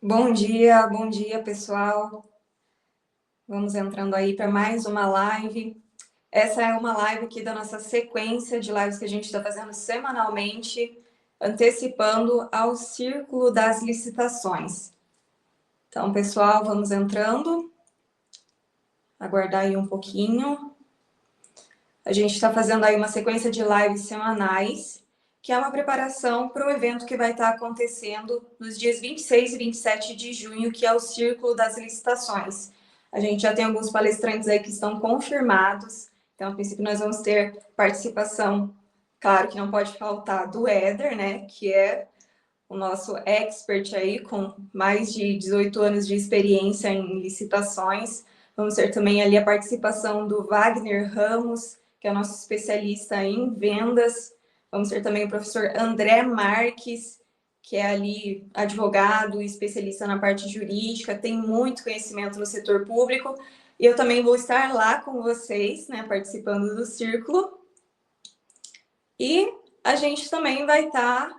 Bom dia, pessoal. Vamos entrando aí para mais uma live. Essa é uma live aqui da nossa sequência de lives que a gente está fazendo semanalmente, antecipando ao Círculo das Licitações. Então, pessoal, vamos entrando. Aguardar aí um pouquinho. A gente está fazendo aí uma sequência de lives semanais, que é uma preparação para o evento que vai estar acontecendo nos dias 26 e 27 de junho, que é o Círculo das Licitações. A gente já tem alguns palestrantes aí que estão confirmados, então, a princípio, nós vamos ter participação, claro que não pode faltar, do Éder, né, que é o nosso expert aí, com mais de 18 anos de experiência em licitações. Vamos ter também ali a participação do Wagner Ramos, que é nosso especialista em vendas. Vamos ter também o professor André Marques, que é ali advogado e especialista na parte jurídica, tem muito conhecimento no setor público. E eu também vou estar lá com vocês, né, participando do círculo. E a gente também vai estar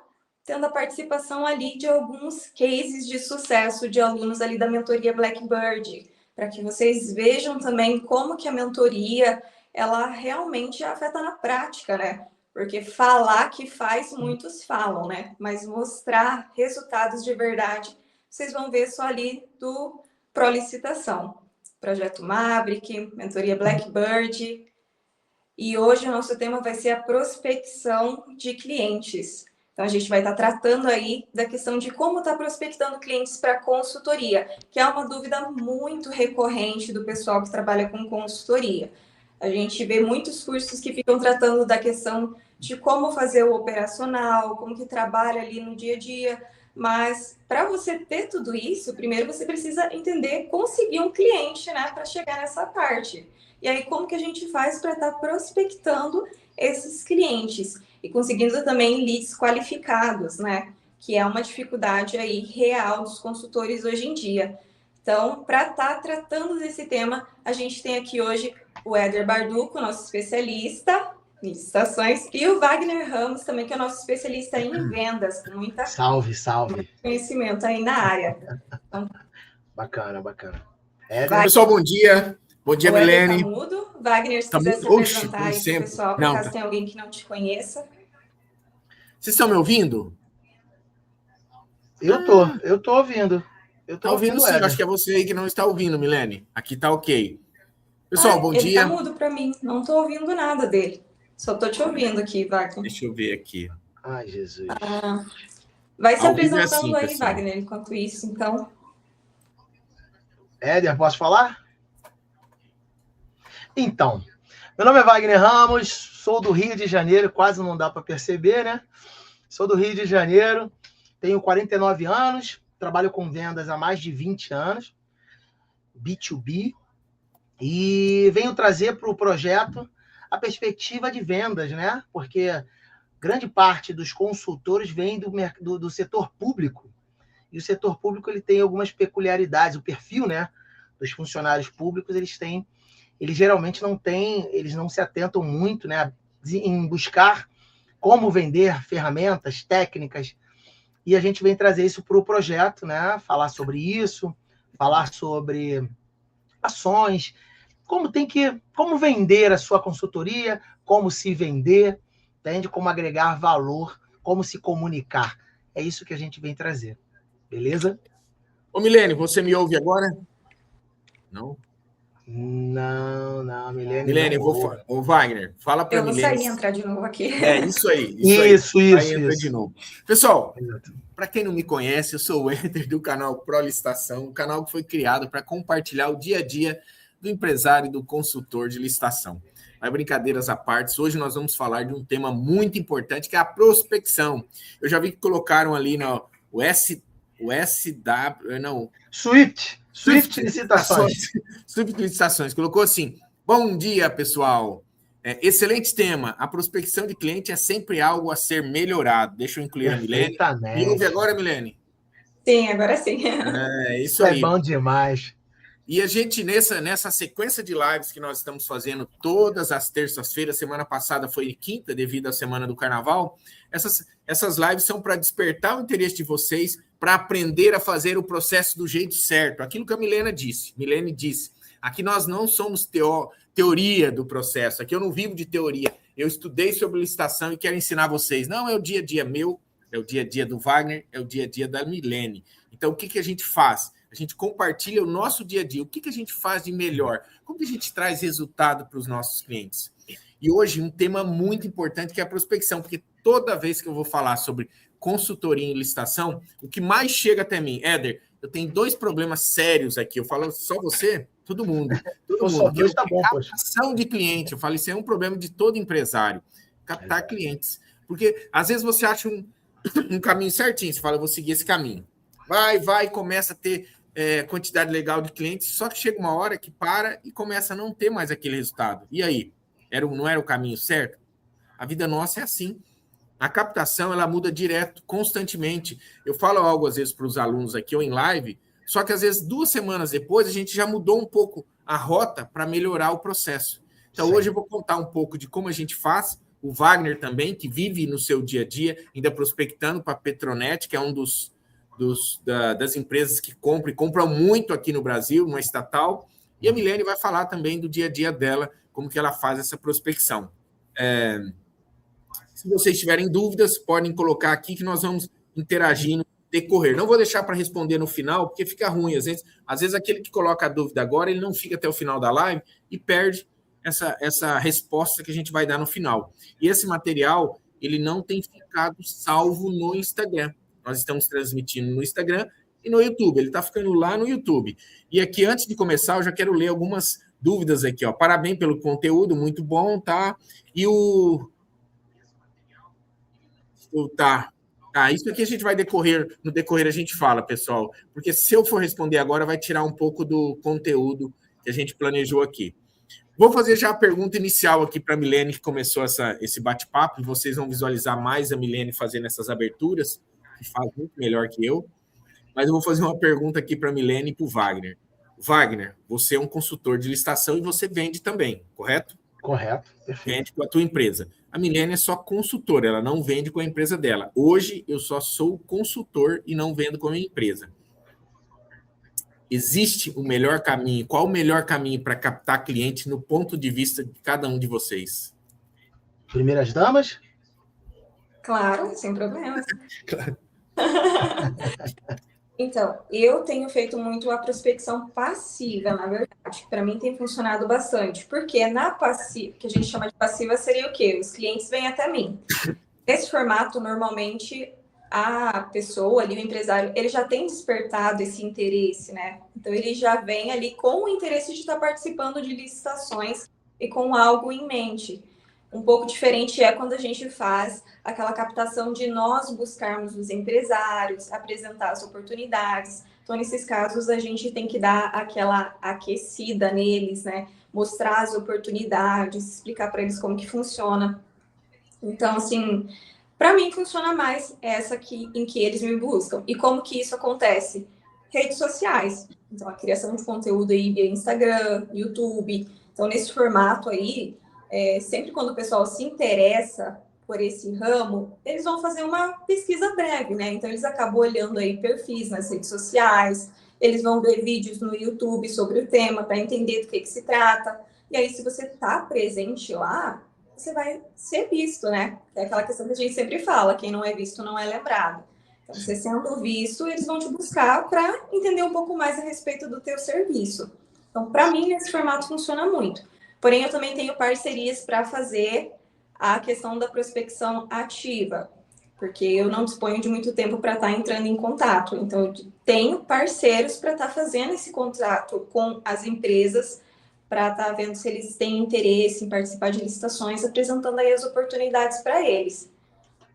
tendo a participação ali de alguns cases de sucesso de alunos ali da mentoria Blackbird, para que vocês vejam também como que a mentoria, ela realmente afeta na prática, né? Porque falar que faz, muitos falam, né? Mas mostrar resultados de verdade, vocês vão ver só ali do Prolicitação. Projeto Maverick, mentoria Blackbird. E hoje o nosso tema vai ser a prospecção de clientes. Então, a gente vai estar tratando aí da questão de como está prospectando clientes para consultoria, que é uma dúvida muito recorrente do pessoal que trabalha com consultoria. A gente vê muitos cursos que ficam tratando da questão de como fazer o operacional, como que trabalha ali no dia a dia, mas para você ter tudo isso, primeiro você precisa entender conseguir um cliente, né, para chegar nessa parte. E aí, como que a gente faz para estar prospectando esses clientes e conseguindo também leads qualificados, né? Que é uma dificuldade aí real dos consultores hoje em dia. Então, para estar tratando desse tema, a gente tem aqui hoje o Éder Barduco, nosso especialista em licitações, e o Wagner Ramos também, que é nosso especialista em vendas, com muita Salve. conhecimento aí na área. Então, Bacana. Pessoal, bom dia. Bom dia, o Éder tá Milene. mudo. Wagner, se Tá quiser se mudo? Oxi, apresentar como aí para o sempre. pessoal, por Não, caso tá. tenha alguém que não te conheça. Vocês estão me ouvindo? Eu tô ouvindo. Eu tô Tá ouvindo sim, Éder. acho que é você aí que não está ouvindo, Milene. Aqui tá ok. Pessoal, bom ele dia. tá mudo para mim, não tô ouvindo nada dele. Só tô te ouvindo aqui, Wagner. Deixa eu ver aqui. Ai, Jesus. Vai se Ao vivo é apresentando assim, aí, pessoal. Wagner, enquanto isso, então. Éder, posso falar? Então, meu nome é Wagner Ramos, sou do Rio de Janeiro, quase não dá para perceber, né? Sou do Rio de Janeiro, tenho 49 anos, trabalho com vendas há mais de 20 anos, B2B, e venho trazer para o projeto a perspectiva de vendas, né? Porque grande parte dos consultores vem do setor público, e o setor público ele tem algumas peculiaridades, o perfil, né, dos funcionários públicos, eles geralmente eles não se atentam muito, né, em buscar como vender ferramentas, técnicas, e a gente vem trazer isso para o projeto, né, falar sobre isso, falar sobre ações, como vender a sua consultoria, como se vender, entende? Como agregar valor, como se comunicar. É isso que a gente vem trazer. Beleza? Ô, Milene, você me ouve agora? Não? Não, Milene, ô, Wagner, fala para Eu vou Milene. sair e entrar de novo aqui. Isso aí. Isso. Aí entra de novo. Pessoal, Exato. para quem não me conhece, eu sou o Éder do canal Prolicitação, um canal que foi criado para compartilhar o dia a dia do empresário e do consultor de licitação. Mas brincadeiras à parte, hoje nós vamos falar de um tema muito importante, que é a prospecção. Eu já vi que colocaram ali o SW, não... Swift Licitações. Swift Licitações. Colocou assim, bom dia, pessoal. Excelente tema. A prospecção de cliente é sempre algo a ser melhorado. Deixa eu incluir a Milene. Me ouve agora, Milene? Sim, agora sim. Isso É aí. bom demais. E a gente, nessa sequência de lives que nós estamos fazendo todas as terças-feiras, semana passada foi quinta, devido à semana do carnaval, essas lives são para despertar o interesse de vocês, para aprender a fazer o processo do jeito certo. Aquilo que a Milene disse. Aqui nós não somos teoria do processo, aqui eu não vivo de teoria. Eu estudei sobre licitação e quero ensinar vocês. Não é o dia a dia meu, é o dia a dia do Wagner, é o dia a dia da Milene. Então, o que a gente faz? A gente compartilha o nosso dia a dia. O que a gente faz de melhor? Como que a gente traz resultado para os nossos clientes? E hoje, um tema muito importante que é a prospecção, porque toda vez que eu vou falar sobre consultoria em licitação, o que mais chega até mim, Éder, eu tenho 2 problemas sérios aqui. Eu falo só você, todo mundo. Todo Só mundo. Deus tá bom, poxa. Captação de cliente. Eu falo, isso é um problema de todo empresário. Captar clientes. Porque, às vezes, você acha um caminho certinho. Você fala, eu vou seguir esse caminho. Vai, começa a ter quantidade legal de clientes, só que chega uma hora que para e começa a não ter mais aquele resultado. E aí? Não era o caminho certo? A vida nossa é assim. A captação, ela muda direto, constantemente. Eu falo algo, às vezes, para os alunos aqui ou em live, só que, às vezes, 2 semanas depois, a gente já mudou um pouco a rota para melhorar o processo. Então, hoje eu vou contar um pouco de como a gente faz. O Wagner também, que vive no seu dia a dia, ainda prospectando para a Petronet, que é um das empresas que compram muito aqui no Brasil, uma estatal. E a Milene vai falar também do dia a dia dela, como que ela faz essa prospecção. Se vocês tiverem dúvidas, podem colocar aqui que nós vamos interagir no decorrer. Não vou deixar para responder no final, porque fica ruim. Às vezes aquele que coloca a dúvida agora, ele não fica até o final da live e perde essa resposta que a gente vai dar no final. E esse material, ele não tem ficado salvo no Instagram. Nós estamos transmitindo no Instagram e no YouTube. Ele está ficando lá no YouTube. E aqui, antes de começar, eu já quero ler algumas dúvidas aqui. Parabéns pelo conteúdo, muito bom, tá? E isso aqui a gente vai no decorrer a gente fala, pessoal. Porque se eu for responder agora, vai tirar um pouco do conteúdo que a gente planejou aqui. Vou fazer já a pergunta inicial aqui para a Milene, que começou esse bate-papo, e vocês vão visualizar mais a Milene fazendo essas aberturas, que faz muito melhor que eu. Mas eu vou fazer uma pergunta aqui para a Milene e para o Wagner. Wagner, você é um consultor de licitação e você vende também, correto? Correto. Perfeito. Vende com a tua empresa. A Milene é só consultora, ela não vende com a empresa dela. Hoje, eu só sou consultor e não vendo com a minha empresa. Existe o melhor caminho? Qual o melhor caminho para captar cliente no ponto de vista de cada um de vocês? Primeiras damas? Claro, sem problemas. Claro. Então, eu tenho feito muito a prospecção passiva, na verdade. Para mim tem funcionado bastante. Porque na passiva, que a gente chama de passiva, seria o quê? Os clientes vêm até mim. Nesse formato, normalmente, a pessoa ali, o empresário, ele já tem despertado esse interesse, né? Então, ele já vem ali com o interesse de estar participando de licitações e com algo em mente. Um pouco diferente é quando a gente faz aquela captação de nós buscarmos os empresários, apresentar as oportunidades. Então, nesses casos, a gente tem que dar aquela aquecida neles, né? Mostrar as oportunidades, explicar para eles como que funciona. Então, assim, para mim funciona mais essa aqui em que eles me buscam. E como que isso acontece? Redes sociais. Então, a criação de conteúdo aí via Instagram, YouTube. Então, nesse formato aí, sempre quando o pessoal se interessa por esse ramo, eles vão fazer uma pesquisa breve, né? Então, eles acabam olhando aí perfis nas redes sociais, eles vão ver vídeos no YouTube sobre o tema para entender do que se trata. E aí, se você está presente lá, você vai ser visto, né? É aquela questão que a gente sempre fala, quem não é visto não é lembrado. Então, você sendo visto, eles vão te buscar para entender um pouco mais a respeito do teu serviço. Então, para mim, esse formato funciona muito. Porém, eu também tenho parcerias para fazer a questão da prospecção ativa, porque eu não disponho de muito tempo para estar entrando em contato. Então, eu tenho parceiros para estar fazendo esse contato com as empresas, para estar vendo se eles têm interesse em participar de licitações, apresentando aí as oportunidades para eles.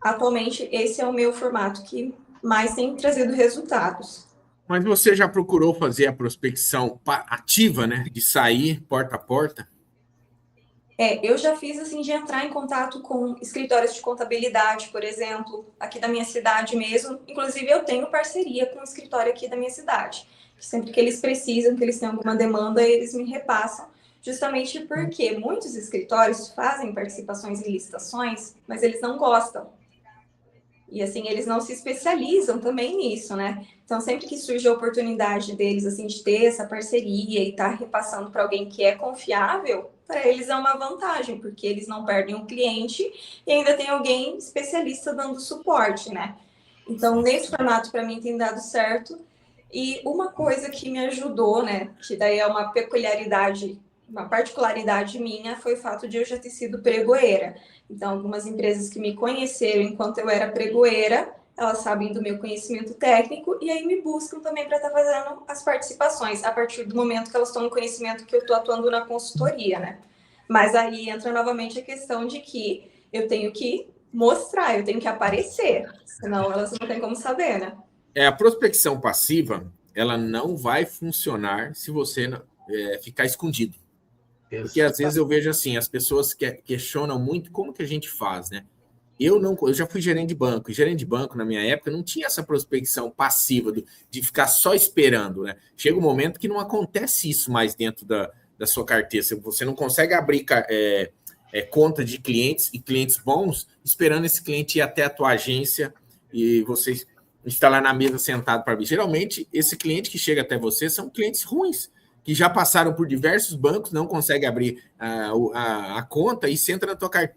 Atualmente, esse é o meu formato que mais tem trazido resultados. Mas você já procurou fazer a prospecção ativa, né? De sair porta a porta? Eu já fiz assim de entrar em contato com escritórios de contabilidade, por exemplo, aqui da minha cidade mesmo. Inclusive, eu tenho parceria com um escritório aqui da minha cidade. Sempre que eles precisam, que eles têm alguma demanda, eles me repassam, justamente porque muitos escritórios fazem participações em licitações, mas eles não gostam. E, assim, eles não se especializam também nisso, né? Então, sempre que surge a oportunidade deles, assim, de ter essa parceria e estar repassando para alguém que é confiável, para eles é uma vantagem, porque eles não perdem um cliente e ainda tem alguém especialista dando suporte, né? Então, nesse formato, para mim, tem dado certo. E uma coisa que me ajudou, né, que daí é uma peculiaridade, uma particularidade minha, foi o fato de eu já ter sido pregoeira. Então, algumas empresas que me conheceram enquanto eu era pregoeira, elas sabem do meu conhecimento técnico e aí me buscam também para estar fazendo as participações, a partir do momento que elas tomam conhecimento que eu estou atuando na consultoria, né? Mas aí entra novamente a questão de que eu tenho que mostrar, eu tenho que aparecer, senão elas não têm como saber, né? A prospecção passiva, ela não vai funcionar se você ficar escondido. Porque às vezes eu vejo assim, as pessoas questionam muito como que a gente faz, né? Eu já fui gerente de banco, e gerente de banco, na minha época, não tinha essa prospecção passiva de ficar só esperando, né? Chega um momento que não acontece isso mais dentro da sua carteira. Você não consegue abrir conta de clientes e clientes bons esperando esse cliente ir até a tua agência e você está lá na mesa sentado para ver. Geralmente, esse cliente que chega até você são clientes ruins, que já passaram por diversos bancos, não consegue abrir a conta e senta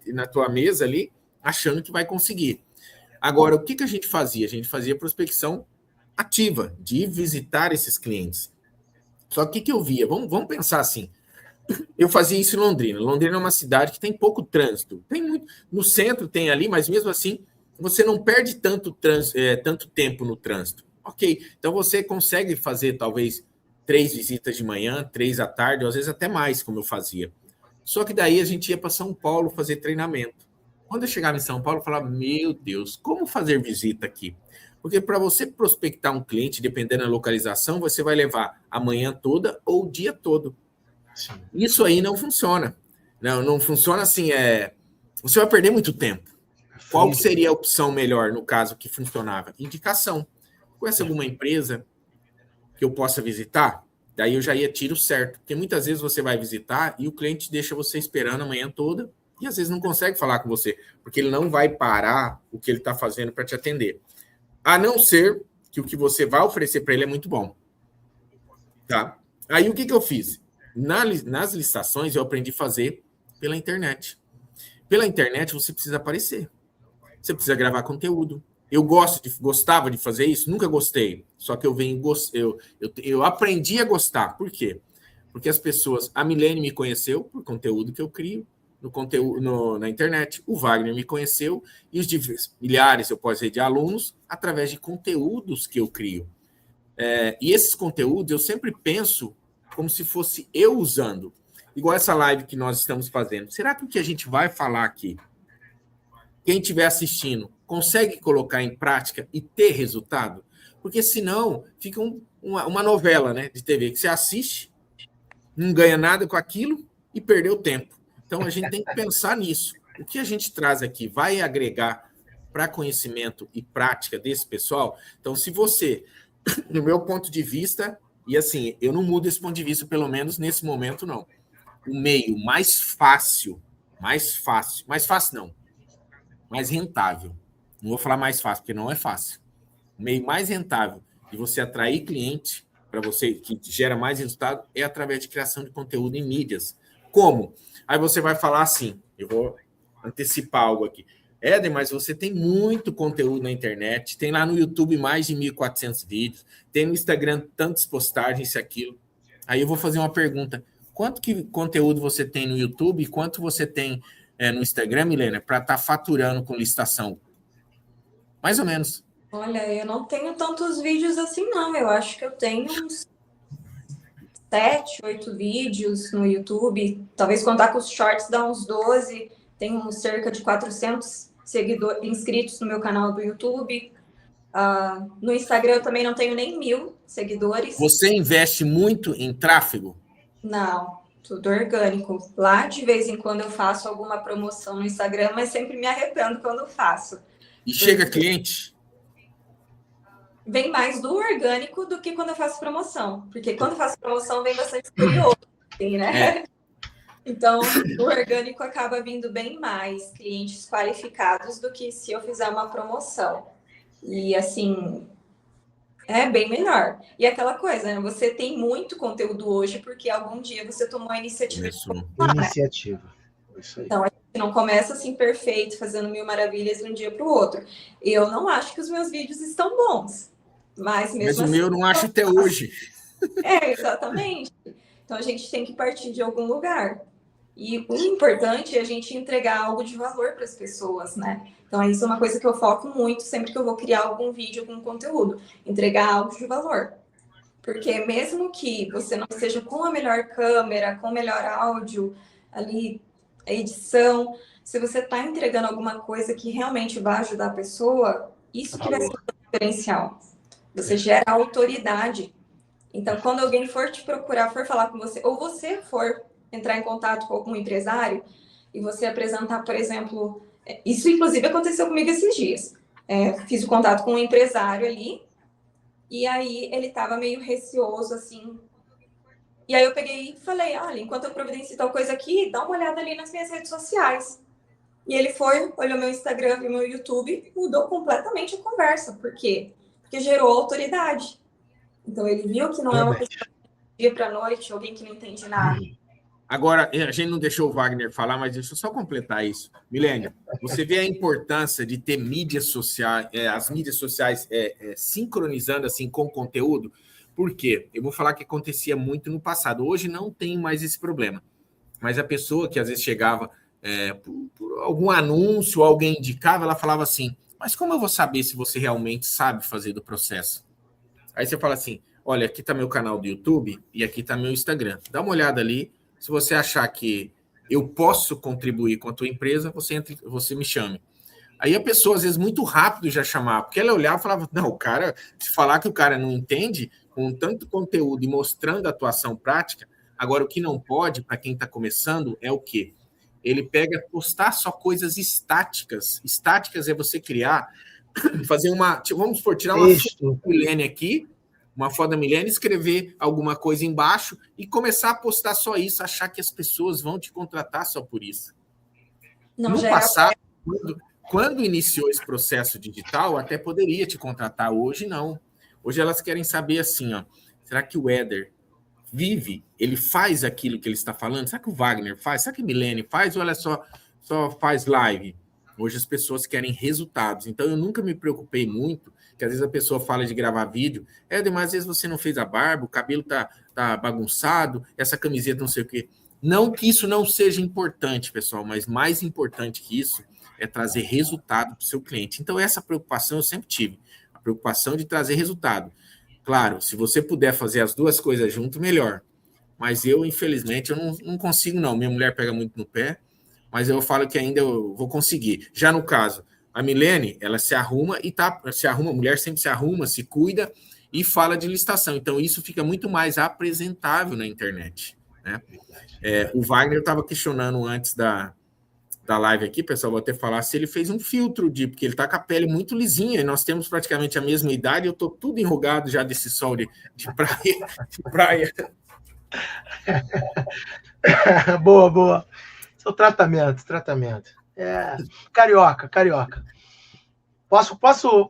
na tua mesa ali achando que vai conseguir. Agora, o que a gente fazia? A gente fazia prospecção ativa, de visitar esses clientes. Só que o que eu via? Vamos pensar assim. Eu fazia isso em Londrina. Londrina é uma cidade que tem pouco trânsito. Tem muito, no centro tem ali, mas mesmo assim, você não perde tanto tempo no trânsito. Ok, então você consegue fazer talvez 3 visitas de manhã, 3 à tarde, ou às vezes até mais, como eu fazia. Só que daí a gente ia para São Paulo fazer treinamento. Quando eu chegava em São Paulo, eu falava, meu Deus, como fazer visita aqui? Porque para você prospectar um cliente, dependendo da localização, você vai levar a manhã toda ou o dia todo. Sim. Isso aí não funciona. Não funciona assim. Você vai perder muito tempo. Qual seria a opção melhor, no caso, que funcionava? Indicação. Conhece alguma empresa que eu possa visitar? Daí eu já ia tiro certo. Porque muitas vezes você vai visitar e o cliente deixa você esperando a manhã toda e às vezes não consegue falar com você, porque ele não vai parar o que ele está fazendo para te atender. A não ser que o que você vai oferecer para ele é muito bom. Tá? Aí o que eu fiz? Nas licitações eu aprendi a fazer pela internet. Pela internet você precisa aparecer. Você precisa gravar conteúdo. Eu gostava de fazer isso, nunca gostei. Só que eu aprendi a gostar. Por quê? Porque as pessoas, a Milene me conheceu por conteúdo que eu crio na internet. O Wagner me conheceu e os milhares, eu posso dizer, de alunos através de conteúdos que eu crio. E esses conteúdos eu sempre penso como se fosse eu usando. Igual essa live que nós estamos fazendo. Será que o que a gente vai falar aqui, quem estiver assistindo, consegue colocar em prática e ter resultado? Porque senão fica uma novela, né, de TV que você assiste, não ganha nada com aquilo e perdeu tempo. Então a gente tem que pensar nisso. O que a gente traz aqui vai agregar para conhecimento e prática desse pessoal? Então, se você, no meu ponto de vista, e assim, eu não mudo esse ponto de vista, pelo menos nesse momento, não. O meio mais fácil não, mais rentável. Não vou falar mais fácil, porque não é fácil. O meio mais rentável de você atrair cliente para você, que gera mais resultado, é através de criação de conteúdo em mídias. Como? Aí você vai falar assim, eu vou antecipar algo aqui. Éder, mas você tem muito conteúdo na internet, tem lá no YouTube mais de 1.400 vídeos, tem no Instagram tantas postagens, isso e aquilo. Aí eu vou fazer uma pergunta. Quanto que conteúdo você tem no YouTube e quanto você tem no Instagram, Milena, para estar faturando com licitação? Mais ou menos. Olha, eu não tenho tantos vídeos assim, não. Eu acho que eu tenho uns 7, 8 vídeos no YouTube. Talvez contar com os shorts dá uns 12. Tenho cerca de 400 inscritos no meu canal do YouTube. No Instagram eu também não tenho nem 1.000 seguidores. Você investe muito em tráfego? Não, tudo orgânico. Lá, de vez em quando, eu faço alguma promoção no Instagram, mas sempre me arrependo quando faço. E chega cliente? vem mais do orgânico do que quando eu faço promoção. Porque quando eu faço promoção, vem bastante curioso, assim, né? Então, o orgânico acaba vindo bem mais clientes qualificados do que se eu fizer uma promoção. E, assim, é bem melhor. E aquela coisa, né? Você tem muito conteúdo hoje porque algum dia você tomou a iniciativa de Começou. postar, né? Iniciativa. Isso aí. Então, a gente não começa assim perfeito, fazendo mil maravilhas de um dia para o outro. Eu não acho que os meus vídeos estão bons, mas Mas mesmo o assim. meu eu não acho até hoje. Exatamente. Então, a gente tem que partir de algum lugar. E o importante é a gente entregar algo de valor para as pessoas, né? Então, isso é uma coisa que eu foco muito sempre que eu vou criar algum vídeo, algum conteúdo. Entregar algo de valor. Porque mesmo que você não esteja com a melhor câmera, com o melhor áudio, ali, a edição, se você está entregando alguma coisa que realmente vai ajudar a pessoa, isso que vai ser o diferencial. Você gera autoridade. Então, quando alguém for te procurar, for falar com você, ou você for entrar em contato com algum empresário e você apresentar, por exemplo, isso inclusive aconteceu comigo esses dias. Fiz o contato com um empresário ali, e aí ele estava meio receoso, assim. E aí eu peguei e falei, olha, enquanto eu providencio tal coisa aqui, dá uma olhada ali nas minhas redes sociais. E ele foi, olhou meu Instagram e meu YouTube, mudou completamente a conversa. Por quê? Porque gerou autoridade. Então ele viu que não é uma pessoa do dia para noite, alguém que não entende nada. Agora, a gente não deixou o Wagner falar, mas deixa eu só completar isso. Milênio, você vê a importância de ter mídias sociais, as mídias sociais sincronizando assim com o conteúdo? Por quê? Eu vou falar que acontecia muito no passado. Hoje não tem mais esse problema. Mas a pessoa que às vezes chegava por algum anúncio, alguém indicava, ela falava assim, mas como eu vou saber se você realmente sabe fazer do processo? Aí você fala assim, olha, aqui está meu canal do YouTube e aqui está meu Instagram. Dá uma olhada ali. Se você achar que eu posso contribuir com a tua empresa, você me chame. Aí a pessoa, às vezes, muito rápido já chamava, porque ela olhava e falava, não, o cara, se falar que o cara não entende, com tanto conteúdo e mostrando a atuação prática, agora o que não pode, para quem está começando, é o quê? Ele pega, postar só coisas estáticas. Estáticas é você criar, fazer vamos supor, tirar uma foto da Milene aqui, uma foto da Milene, escrever alguma coisa embaixo e começar a postar só isso, achar que as pessoas vão te contratar só por isso. No passado, quando iniciou esse processo digital, até poderia te contratar. Hoje, não. Hoje elas querem saber assim, ó, será que o Éder vive? Ele faz aquilo que ele está falando? Será que o Wagner faz? Será que a Milene faz? Ou ela só faz live? Hoje as pessoas querem resultados. Então, eu nunca me preocupei muito, que às vezes a pessoa fala de gravar vídeo. Mas às vezes você não fez a barba, o cabelo tá bagunçado, essa camiseta não sei o quê. Não que isso não seja importante, pessoal, mas mais importante que isso é trazer resultado para o seu cliente. Então, essa preocupação eu sempre tive. A preocupação de trazer resultado. Claro, se você puder fazer as duas coisas junto, melhor. Mas eu, infelizmente, eu não consigo, não. Minha mulher pega muito no pé, mas eu falo que ainda eu vou conseguir. Já no caso, a Milene, ela se arruma a mulher sempre se arruma, se cuida e fala de licitação. Então, isso fica muito mais apresentável na internet, né? O Wagner estava questionando antes da live aqui, pessoal, vou até falar se ele fez um filtro porque ele está com a pele muito lisinha e nós temos praticamente a mesma idade, eu estou tudo enrugado já desse sol de praia. Boa. Seu tratamento. Carioca. Posso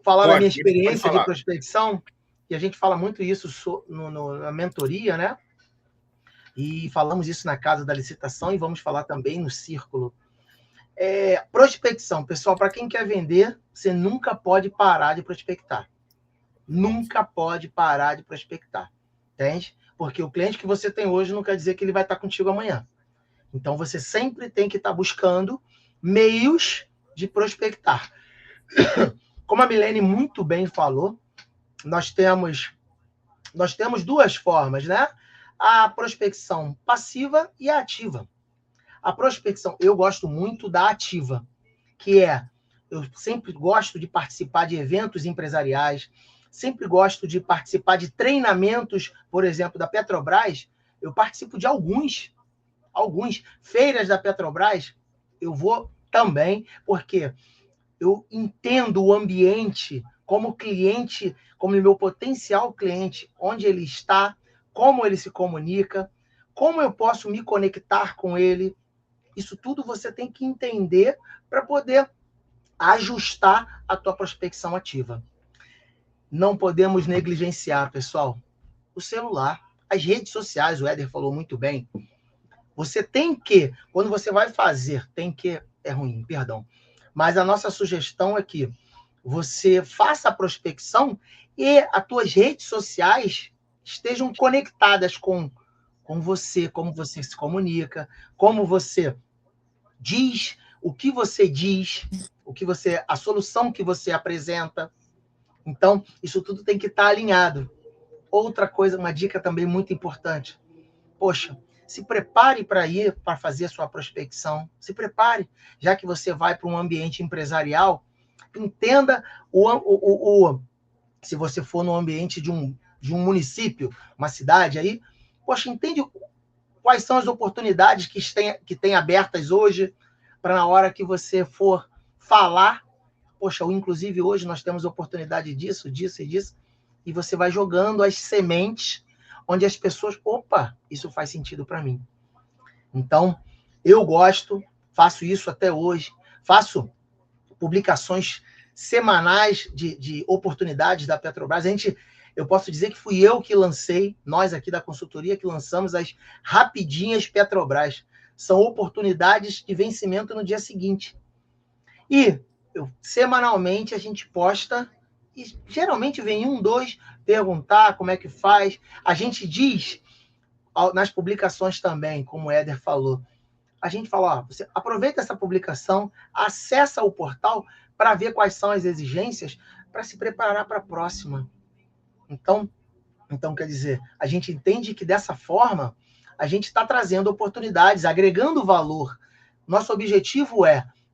falar da minha experiência de prospecção? E a gente fala muito isso na mentoria, né? E falamos isso na casa da licitação e vamos falar também no círculo. Prospecção, pessoal, para quem quer vender, você nunca pode parar de prospectar. Nunca pode parar de prospectar. Entende? Porque o cliente que você tem hoje não quer dizer que ele vai estar contigo amanhã. Então, você sempre tem que estar buscando meios de prospectar. Como a Milene muito bem falou, nós temos duas formas, né? A prospecção passiva e a ativa. A prospecção, eu gosto muito da ativa, que eu sempre gosto de participar de eventos empresariais, sempre gosto de participar de treinamentos, por exemplo, da Petrobras. Eu participo de alguns feiras da Petrobras, eu vou também, porque eu entendo o ambiente como cliente, como meu potencial cliente, onde ele está, como ele se comunica, como eu posso me conectar com ele. Isso tudo você tem que entender para poder ajustar a tua prospecção ativa. Não podemos negligenciar, pessoal, o celular, as redes sociais, o Éder falou muito bem. Você tem que, quando você vai fazer, é ruim, perdão, mas a nossa sugestão é que você faça a prospecção e as tuas redes sociais estejam conectadas com você, como você se comunica, como você diz, o que você diz, a solução que você apresenta. Então, isso tudo tem que estar alinhado. Outra coisa, uma dica também muito importante. Poxa, se prepare para ir para fazer a sua prospecção. Se prepare, já que você vai para um ambiente empresarial, entenda se você for no ambiente de um município, uma cidade aí, poxa, entende quais são as oportunidades que tem abertas hoje, para na hora que você for falar, poxa, inclusive hoje nós temos oportunidade disso, e você vai jogando as sementes onde as pessoas, opa, isso faz sentido para mim. Então, eu gosto, faço isso até hoje, faço publicações semanais de oportunidades da Petrobras. Eu posso dizer que fui eu que lancei, nós aqui da consultoria, que lançamos as Rapidinhas Petrobras. São oportunidades de vencimento no dia seguinte. E semanalmente a gente posta, e geralmente vem 1, 2, perguntar como é que faz. A gente diz nas publicações também, como o Éder falou, a gente fala, ó, você aproveita essa publicação, acessa o portal para ver quais são as exigências para se preparar para a próxima. Então, quer dizer, a gente entende que dessa forma a gente está trazendo oportunidades, agregando valor. Nosso objetivo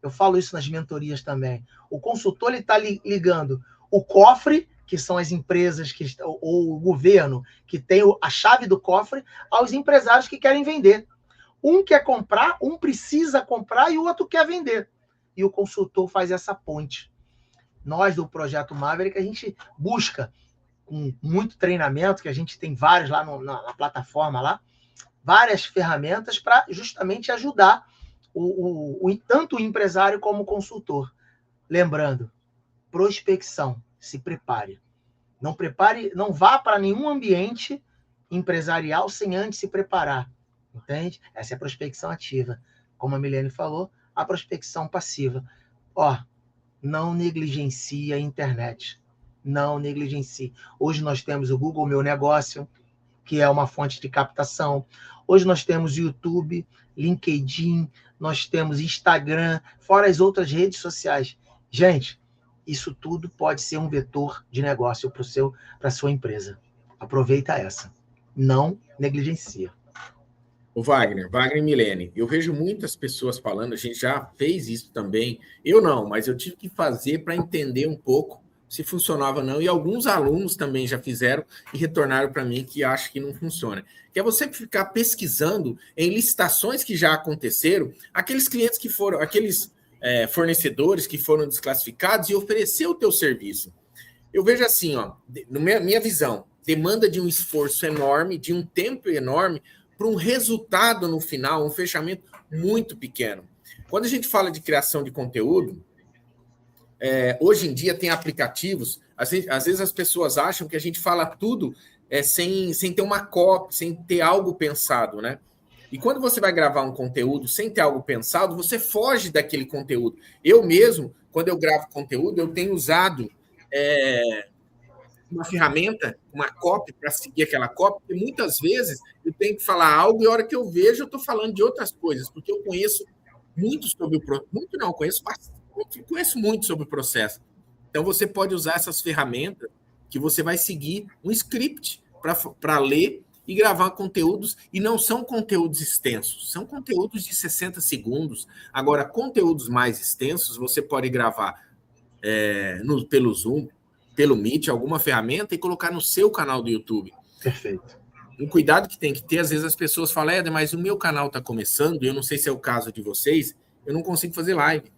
eu falo isso nas mentorias também, o consultor está ligando o cofre, que são as empresas ou o governo que tem a chave do cofre, aos empresários que querem vender. Um quer comprar, um precisa comprar e o outro quer vender. E o consultor faz essa ponte. Nós, do Projeto Maverick, a gente busca, com muito treinamento, que a gente tem vários lá na plataforma, lá, várias ferramentas para justamente ajudar tanto o empresário como o consultor. Lembrando, prospecção, se prepare. Não vá para nenhum ambiente empresarial sem antes se preparar. Entende? Essa é a prospecção ativa. Como a Milene falou, a prospecção passiva. Não negligencie a internet. Não negligencie. Hoje nós temos o Google Meu Negócio, que é uma fonte de captação. Hoje nós temos YouTube, LinkedIn, nós temos Instagram, fora as outras redes sociais. Gente, isso tudo pode ser um vetor de negócio para a sua empresa. Aproveita essa. Não negligencia. O Wagner e Milene, eu vejo muitas pessoas falando, a gente já fez isso também, eu não, mas eu tive que fazer para entender um pouco se funcionava ou não, e alguns alunos também já fizeram e retornaram para mim que acham que não funciona. Que é você ficar pesquisando em licitações que já aconteceram, aqueles clientes que foram, aqueles fornecedores que foram desclassificados e oferecer o teu serviço. Eu vejo assim, na minha visão, demanda de um esforço enorme, de um tempo enorme, para um resultado no final, um fechamento muito pequeno. Quando a gente fala de criação de conteúdo, hoje em dia tem aplicativos, às vezes as pessoas acham que a gente fala tudo sem ter uma cópia, sem ter algo pensado, né? E quando você vai gravar um conteúdo sem ter algo pensado, você foge daquele conteúdo. Eu mesmo, quando eu gravo conteúdo, eu tenho usado uma ferramenta, uma copy, para seguir aquela copy, porque muitas vezes eu tenho que falar algo e a hora que eu vejo eu estou falando de outras coisas, porque eu conheço muito sobre o processo. Muito não, conheço muito sobre o processo. Então você pode usar essas ferramentas que você vai seguir um script para ler e gravar conteúdos, e não são conteúdos extensos, são conteúdos de 60 segundos. Agora, conteúdos mais extensos, você pode gravar pelo Zoom, pelo Meet, alguma ferramenta, e colocar no seu canal do YouTube. Perfeito. Um cuidado que tem que ter, às vezes as pessoas falam, mas o meu canal está começando, e eu não sei se é o caso de vocês, eu não consigo fazer live.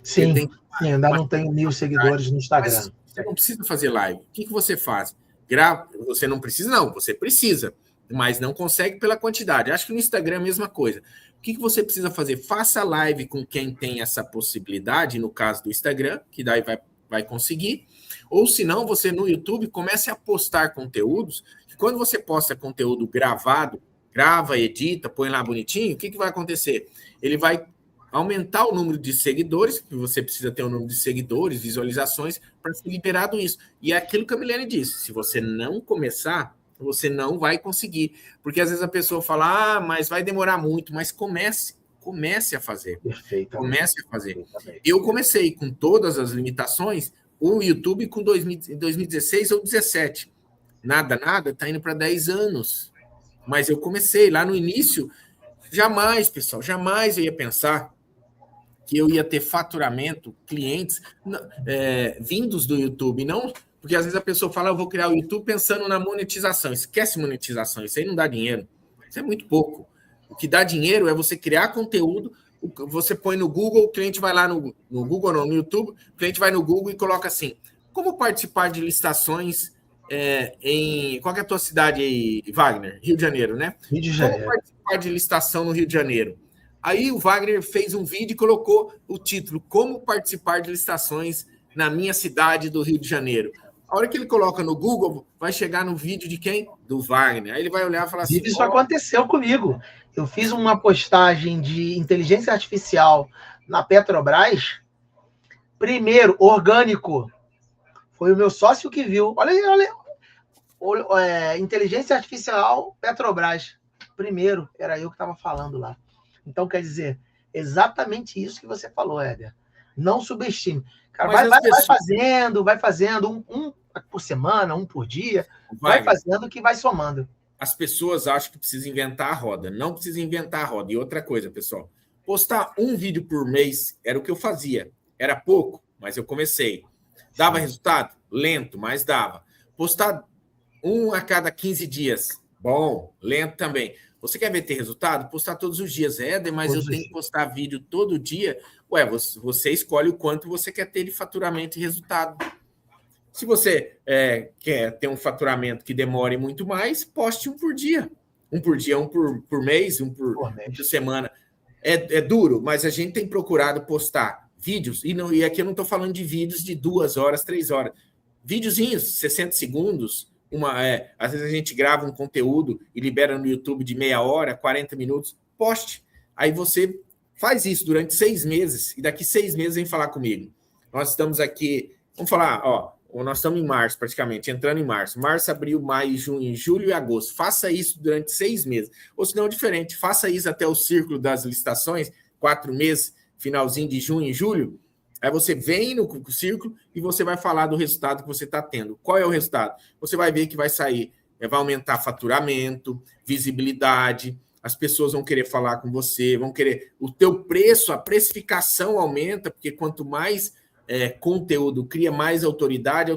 Sim, tem sim, ainda não tenho 1.000 seguidores no Instagram. Mas você não precisa fazer live. O que você faz? Grava. Você não precisa, não. Você precisa, mas não consegue pela quantidade. Acho que no Instagram é a mesma coisa. O que você precisa fazer? Faça live com quem tem essa possibilidade, no caso do Instagram, que daí vai conseguir. Ou se não, você no YouTube comece a postar conteúdos. Quando você posta conteúdo gravado, grava, edita, põe lá bonitinho, o que vai acontecer? Ele vai aumentar o número de seguidores, que você precisa ter um número de seguidores, visualizações, para ser liberado isso. E é aquilo que a Milene disse, se você não começar, você não vai conseguir. Porque às vezes a pessoa fala, mas vai demorar muito, mas comece a fazer. Perfeito. Comece a fazer. Eu comecei com todas as limitações, o YouTube com 2016 ou 2017. Nada, está indo para 10 anos. Mas eu comecei lá no início, jamais, pessoal, jamais eu ia pensar que eu ia ter faturamento, clientes vindos do YouTube, não, porque às vezes a pessoa fala, eu vou criar o YouTube pensando na monetização. Esquece monetização, isso aí não dá dinheiro, isso é muito pouco. O que dá dinheiro é você criar conteúdo, você põe no Google, o cliente vai lá no Google, não, no YouTube, o cliente vai no Google e coloca assim, como participar de licitações qual que é a tua cidade aí, Wagner? Rio de Janeiro, né? Rio de Janeiro. Como participar de licitação no Rio de Janeiro? Aí o Wagner fez um vídeo e colocou o título, como participar de licitações na minha cidade do Rio de Janeiro. A hora que ele coloca no Google, vai chegar no vídeo de quem? Do Wagner. Aí ele vai olhar e falar assim... Isso aconteceu comigo. Eu fiz uma postagem de inteligência artificial na Petrobras. Primeiro, orgânico. Foi o meu sócio que viu. Olha. Inteligência artificial Petrobras. Primeiro, era eu que estava falando lá. Então, quer dizer, exatamente isso que você falou, Éder. Não subestime. Cara, vai fazendo um por semana, um por dia. Vai fazendo que vai somando. As pessoas acham que precisa inventar a roda. Não precisa inventar a roda. E outra coisa, pessoal. Postar um vídeo por mês era o que eu fazia. Era pouco, mas eu comecei. Dava resultado? Lento, mas dava. Postar um a cada 15 dias. Bom, lento também. Você quer ver ter resultado? Postar todos os dias. Mas eu tenho que postar vídeo todo dia. Você escolhe o quanto você quer ter de faturamento e resultado. Se você quer ter um faturamento que demore muito mais, poste um por dia. Um por dia, um por mês, um por semana. É duro, mas a gente tem procurado postar vídeos, e aqui eu não estou falando de vídeos de 2 horas, 3 horas. Videozinhos, 60 segundos. Às vezes a gente grava um conteúdo e libera no YouTube de meia hora, 40 minutos, poste. Aí você faz isso durante 6 meses, e daqui 6 meses vem falar comigo. Nós estamos aqui, vamos falar, nós estamos em março, praticamente, entrando em março. Março, abril, maio, junho, julho e agosto. Faça isso durante 6 meses. Ou se não, diferente, faça isso até o círculo das licitações, 4 meses, finalzinho de junho e julho. Aí você vem no círculo e você vai falar do resultado que você está tendo. Qual é o resultado? Você vai ver que vai sair, vai aumentar faturamento, visibilidade, as pessoas vão querer falar com você, vão querer... O teu preço, a precificação aumenta, porque quanto mais conteúdo cria, mais autoridade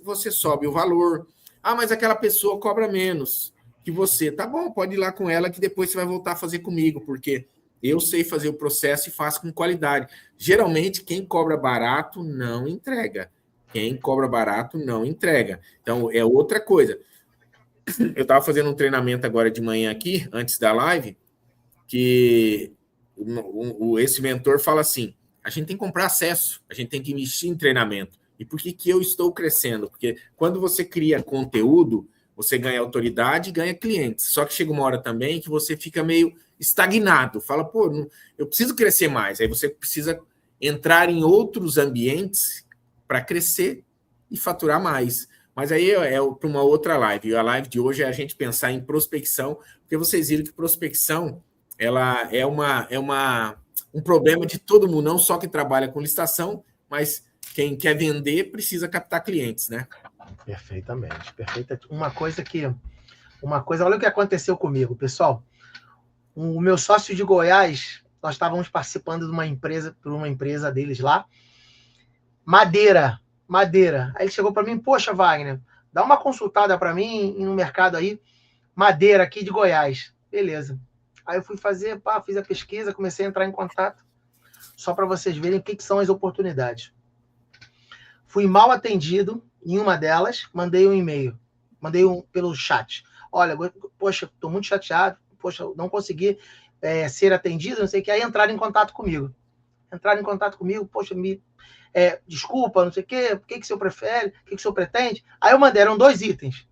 você sobe o valor. Mas aquela pessoa cobra menos que você. Tá bom, pode ir lá com ela que depois você vai voltar a fazer comigo, porque eu sei fazer o processo e faço com qualidade. Geralmente, quem cobra barato não entrega. Quem cobra barato não entrega. Então, é outra coisa. Eu estava fazendo um treinamento agora de manhã aqui, antes da live, que esse mentor fala assim, a gente tem que comprar acesso, a gente tem que investir em treinamento. E por que eu estou crescendo? Porque quando você cria conteúdo, você ganha autoridade e ganha clientes. Só que chega uma hora também que você fica meio estagnado. Fala, eu preciso crescer mais. Aí você precisa entrar em outros ambientes para crescer e faturar mais. Mas aí é para uma outra live. A live de hoje é a gente pensar em prospecção, porque vocês viram que prospecção ela é um problema de todo mundo, não só que trabalha com licitação, mas quem quer vender precisa captar clientes, né? Perfeitamente. Uma coisa, olha o que aconteceu comigo, pessoal. O meu sócio de Goiás, nós estávamos participando de uma empresa deles lá, madeira. Aí ele chegou para mim, poxa, Wagner, dá uma consultada para mim no mercado aí, madeira aqui de Goiás. Beleza. Aí eu fui fazer, fiz a pesquisa, comecei a entrar em contato. só para vocês verem o que são as oportunidades. Fui mal atendido em uma delas, mandei um e-mail, pelo chat. Olha, poxa, estou muito chateado, poxa, não consegui ser atendido, não sei o que, aí entraram em contato comigo. Poxa, desculpa, não sei o que que o senhor prefere, o que o senhor pretende? Aí eu mandei, eram 2 itens.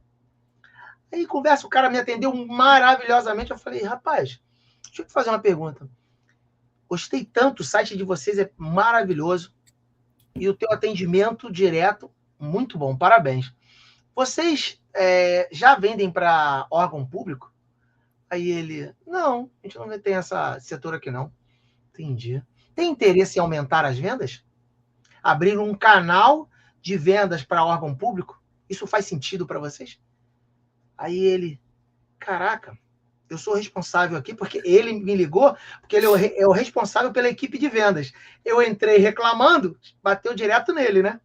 Aí conversa, o cara me atendeu maravilhosamente, eu falei, rapaz, deixa eu te fazer uma pergunta. Gostei tanto, o site de vocês é maravilhoso, e o teu atendimento direto, muito bom, parabéns. Vocês já vendem para órgão público? Aí ele, não, a gente não tem esse setor aqui não. Entendi. Tem interesse em aumentar as vendas? Abrir um canal de vendas para órgão público? Isso faz sentido para vocês? Aí ele, caraca, eu sou responsável aqui, porque ele me ligou, porque ele é o responsável pela equipe de vendas. Eu entrei reclamando, bateu direto nele, né?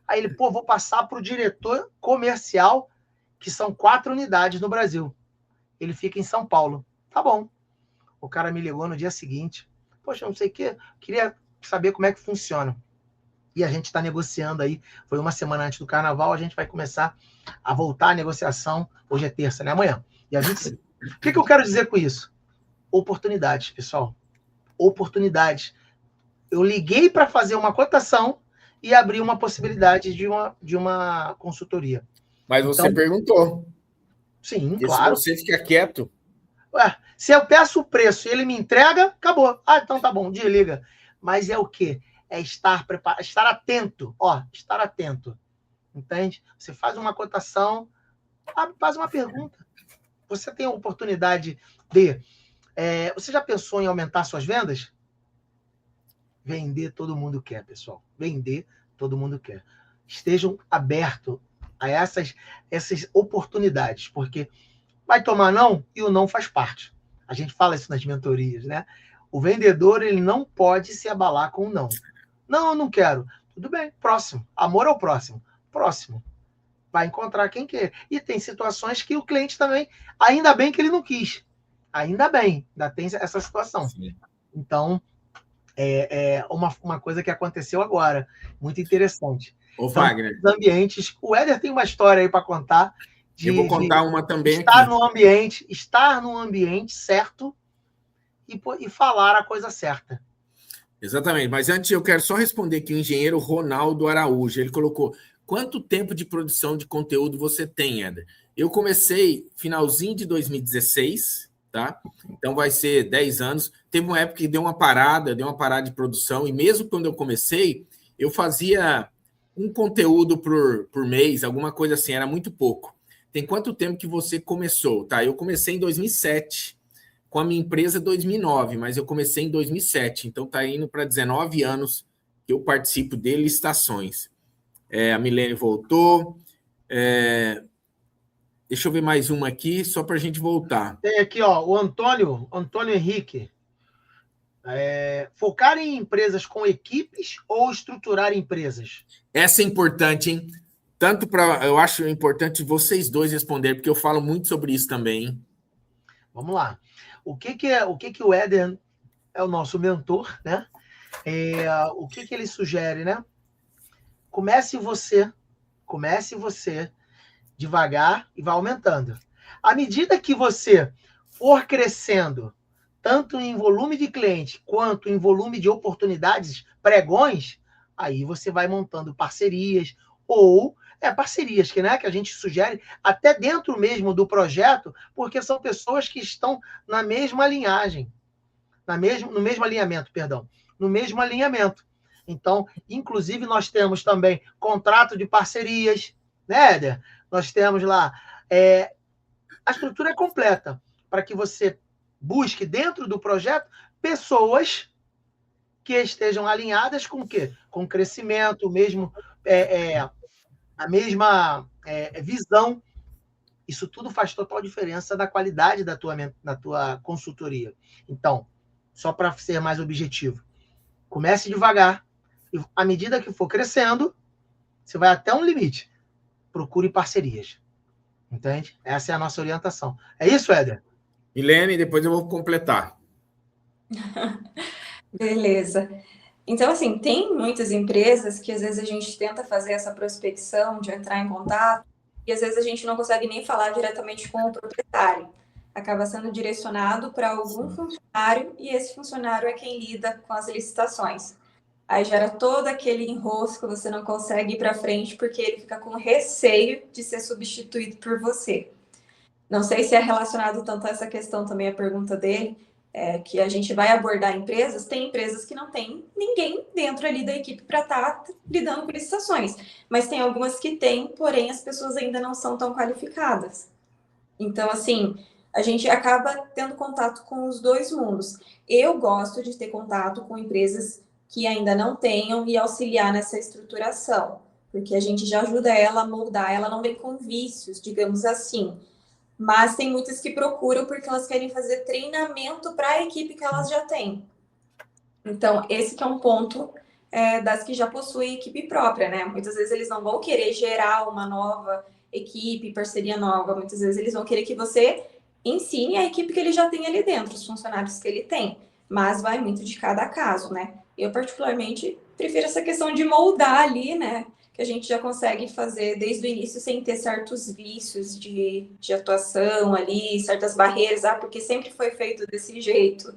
Aí ele, vou passar para o diretor comercial, que são 4 unidades no Brasil. Ele fica em São Paulo. Tá bom. O cara me ligou no dia seguinte. Poxa, não sei o quê, queria saber como é que funciona. E a gente está negociando aí. Foi uma semana antes do carnaval, a gente vai começar a voltar à negociação. Hoje é terça, né? Amanhã. Dia 25. O que eu quero dizer com isso? Oportunidades, pessoal. Oportunidades. Eu liguei para fazer uma cotação e abri uma possibilidade de uma consultoria. Mas você perguntou. Sim, e claro. Se você fica quieto... Ué, se eu peço o preço e ele me entrega, acabou. Ah, então tá bom, desliga. Mas é o quê? É estar preparado, estar atento. Estar atento. Entende? Você faz uma cotação, faz uma pergunta. Você tem a oportunidade de... você já pensou em aumentar suas vendas? Vender todo mundo quer, pessoal. Vender todo mundo quer. Estejam abertos a essas oportunidades, porque vai tomar não e o não faz parte. A gente fala isso nas mentorias, né? O vendedor, ele não pode se abalar com o não. Não, eu não quero. Tudo bem, próximo. Amor ao próximo. Próximo. Vai encontrar quem quer. E tem situações que o cliente também, ainda bem que ele não quis. Ainda bem, ainda tem essa situação. Sim. Então, uma coisa que aconteceu agora, muito interessante. Ô, Wagner. Os ambientes, o Éder tem uma história aí para contar. Eu vou contar uma também estar aqui. Estar no ambiente certo e falar a coisa certa. Exatamente, mas antes eu quero só responder aqui o engenheiro Ronaldo Araújo. Ele colocou: quanto tempo de produção de conteúdo você tem, Éder? Eu comecei finalzinho de 2016, tá? Então vai ser 10 anos. Teve uma época que deu uma parada de produção, e mesmo quando eu comecei, eu fazia um conteúdo por mês, alguma coisa assim, era muito pouco. Tem quanto tempo que você começou, tá? Eu comecei em 2007. Com a minha empresa 2009, mas eu comecei em 2007, então está indo para 19 anos que eu participo de licitações. A Milene voltou. Deixa eu ver mais uma aqui, só para a gente voltar. Tem aqui, o Antônio Henrique. Focar em empresas com equipes ou estruturar empresas? Essa é importante, hein? Eu acho importante vocês dois responderem, porque eu falo muito sobre isso também, hein? Vamos lá. O que o Éder é o nosso mentor, né? O que ele sugere, né? Comece você devagar e vá aumentando. À medida que você for crescendo, tanto em volume de cliente quanto em volume de oportunidades, pregões, aí você vai montando parcerias ou parcerias que a gente sugere até dentro mesmo do projeto, porque são pessoas que estão na mesma linhagem, no mesmo alinhamento, perdão, no mesmo alinhamento. Então, inclusive, nós temos também contrato de parcerias, né, Éder? Nós temos lá, a estrutura é completa, para que você busque dentro do projeto pessoas que estejam alinhadas com o quê? Com o crescimento, mesmo a mesma visão. Isso tudo faz total diferença na qualidade da tua consultoria. Então, só para ser mais objetivo, comece devagar e, à medida que for crescendo, você vai até um limite. Procure parcerias. Entende? Essa é a nossa orientação. É isso, Éder? Milene, depois eu vou completar. Beleza. Então, assim, tem muitas empresas que às vezes a gente tenta fazer essa prospecção de entrar em contato e às vezes a gente não consegue nem falar diretamente com o proprietário. Acaba sendo direcionado para algum funcionário e esse funcionário é quem lida com as licitações. Aí gera todo aquele enrosco, você não consegue ir para frente porque ele fica com receio de ser substituído por você. Não sei se é relacionado tanto a essa questão também, a pergunta dele, que a gente vai abordar empresas, tem empresas que não tem ninguém dentro ali da equipe para estar lidando com licitações, mas tem algumas que tem, porém as pessoas ainda não são tão qualificadas. Então, assim, a gente acaba tendo contato com os dois mundos. Eu gosto de ter contato com empresas que ainda não tenham e auxiliar nessa estruturação, porque a gente já ajuda ela a moldar, ela não vem com vícios, digamos assim. Mas tem muitas que procuram porque elas querem fazer treinamento para a equipe que elas já têm. Então, esse que é um ponto das que já possuem equipe própria, né? Muitas vezes eles não vão querer gerar uma nova equipe, parceria nova. Muitas vezes eles vão querer que você ensine a equipe que ele já tem ali dentro, os funcionários que ele tem. Mas vai muito de cada caso, né? Eu, particularmente, prefiro essa questão de moldar ali, né? Que a gente já consegue fazer desde o início sem ter certos vícios de atuação ali, certas barreiras, porque sempre foi feito desse jeito.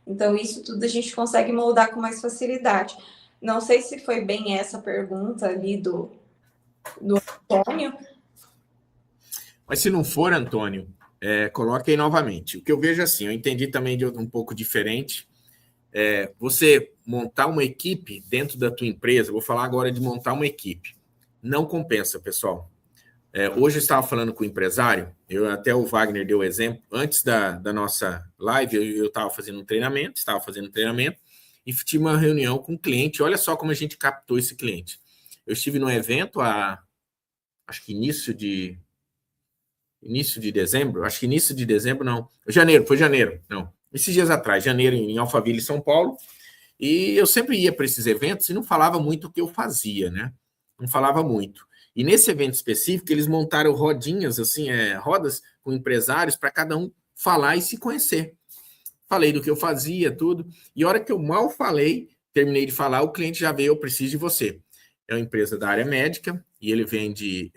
Então, isso tudo a gente consegue moldar com mais facilidade. Não sei se foi bem essa pergunta ali do Antônio. Mas se não for, Antônio, coloque aí novamente. O que eu vejo assim, eu entendi também de um pouco diferente. Você montar uma equipe dentro da tua empresa, vou falar agora de montar uma equipe, não compensa, pessoal. Hoje eu estava falando com o empresário, até o Wagner deu exemplo, antes da nossa live, eu estava fazendo um treinamento, e tive uma reunião com o cliente, olha só como a gente captou esse cliente. Eu estive no evento, acho que início de dezembro, não, foi janeiro, não, esses dias atrás, janeiro, em Alphaville, São Paulo, e eu sempre ia para esses eventos e não falava muito o que eu fazia, né? Não falava muito. E nesse evento específico, eles montaram rodinhas, assim, rodas com empresários para cada um falar e se conhecer. Falei do que eu fazia, tudo. E a hora que eu mal falei, terminei de falar, o cliente já veio, eu preciso de você. É uma empresa da área médica e ele vende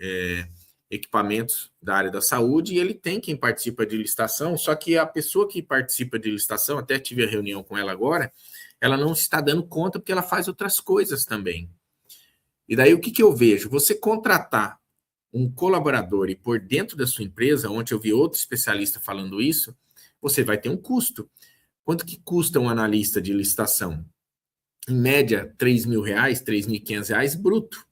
equipamentos da área da saúde e ele tem quem participa de licitação, só que a pessoa que participa de licitação, até tive a reunião com ela agora, ela não está dando conta porque ela faz outras coisas também. E daí o que eu vejo? Você contratar um colaborador e pôr dentro da sua empresa, onde eu vi outro especialista falando isso, você vai ter um custo. Quanto que custa um analista de licitação? Em média, R$3.000, R$3.500 bruto.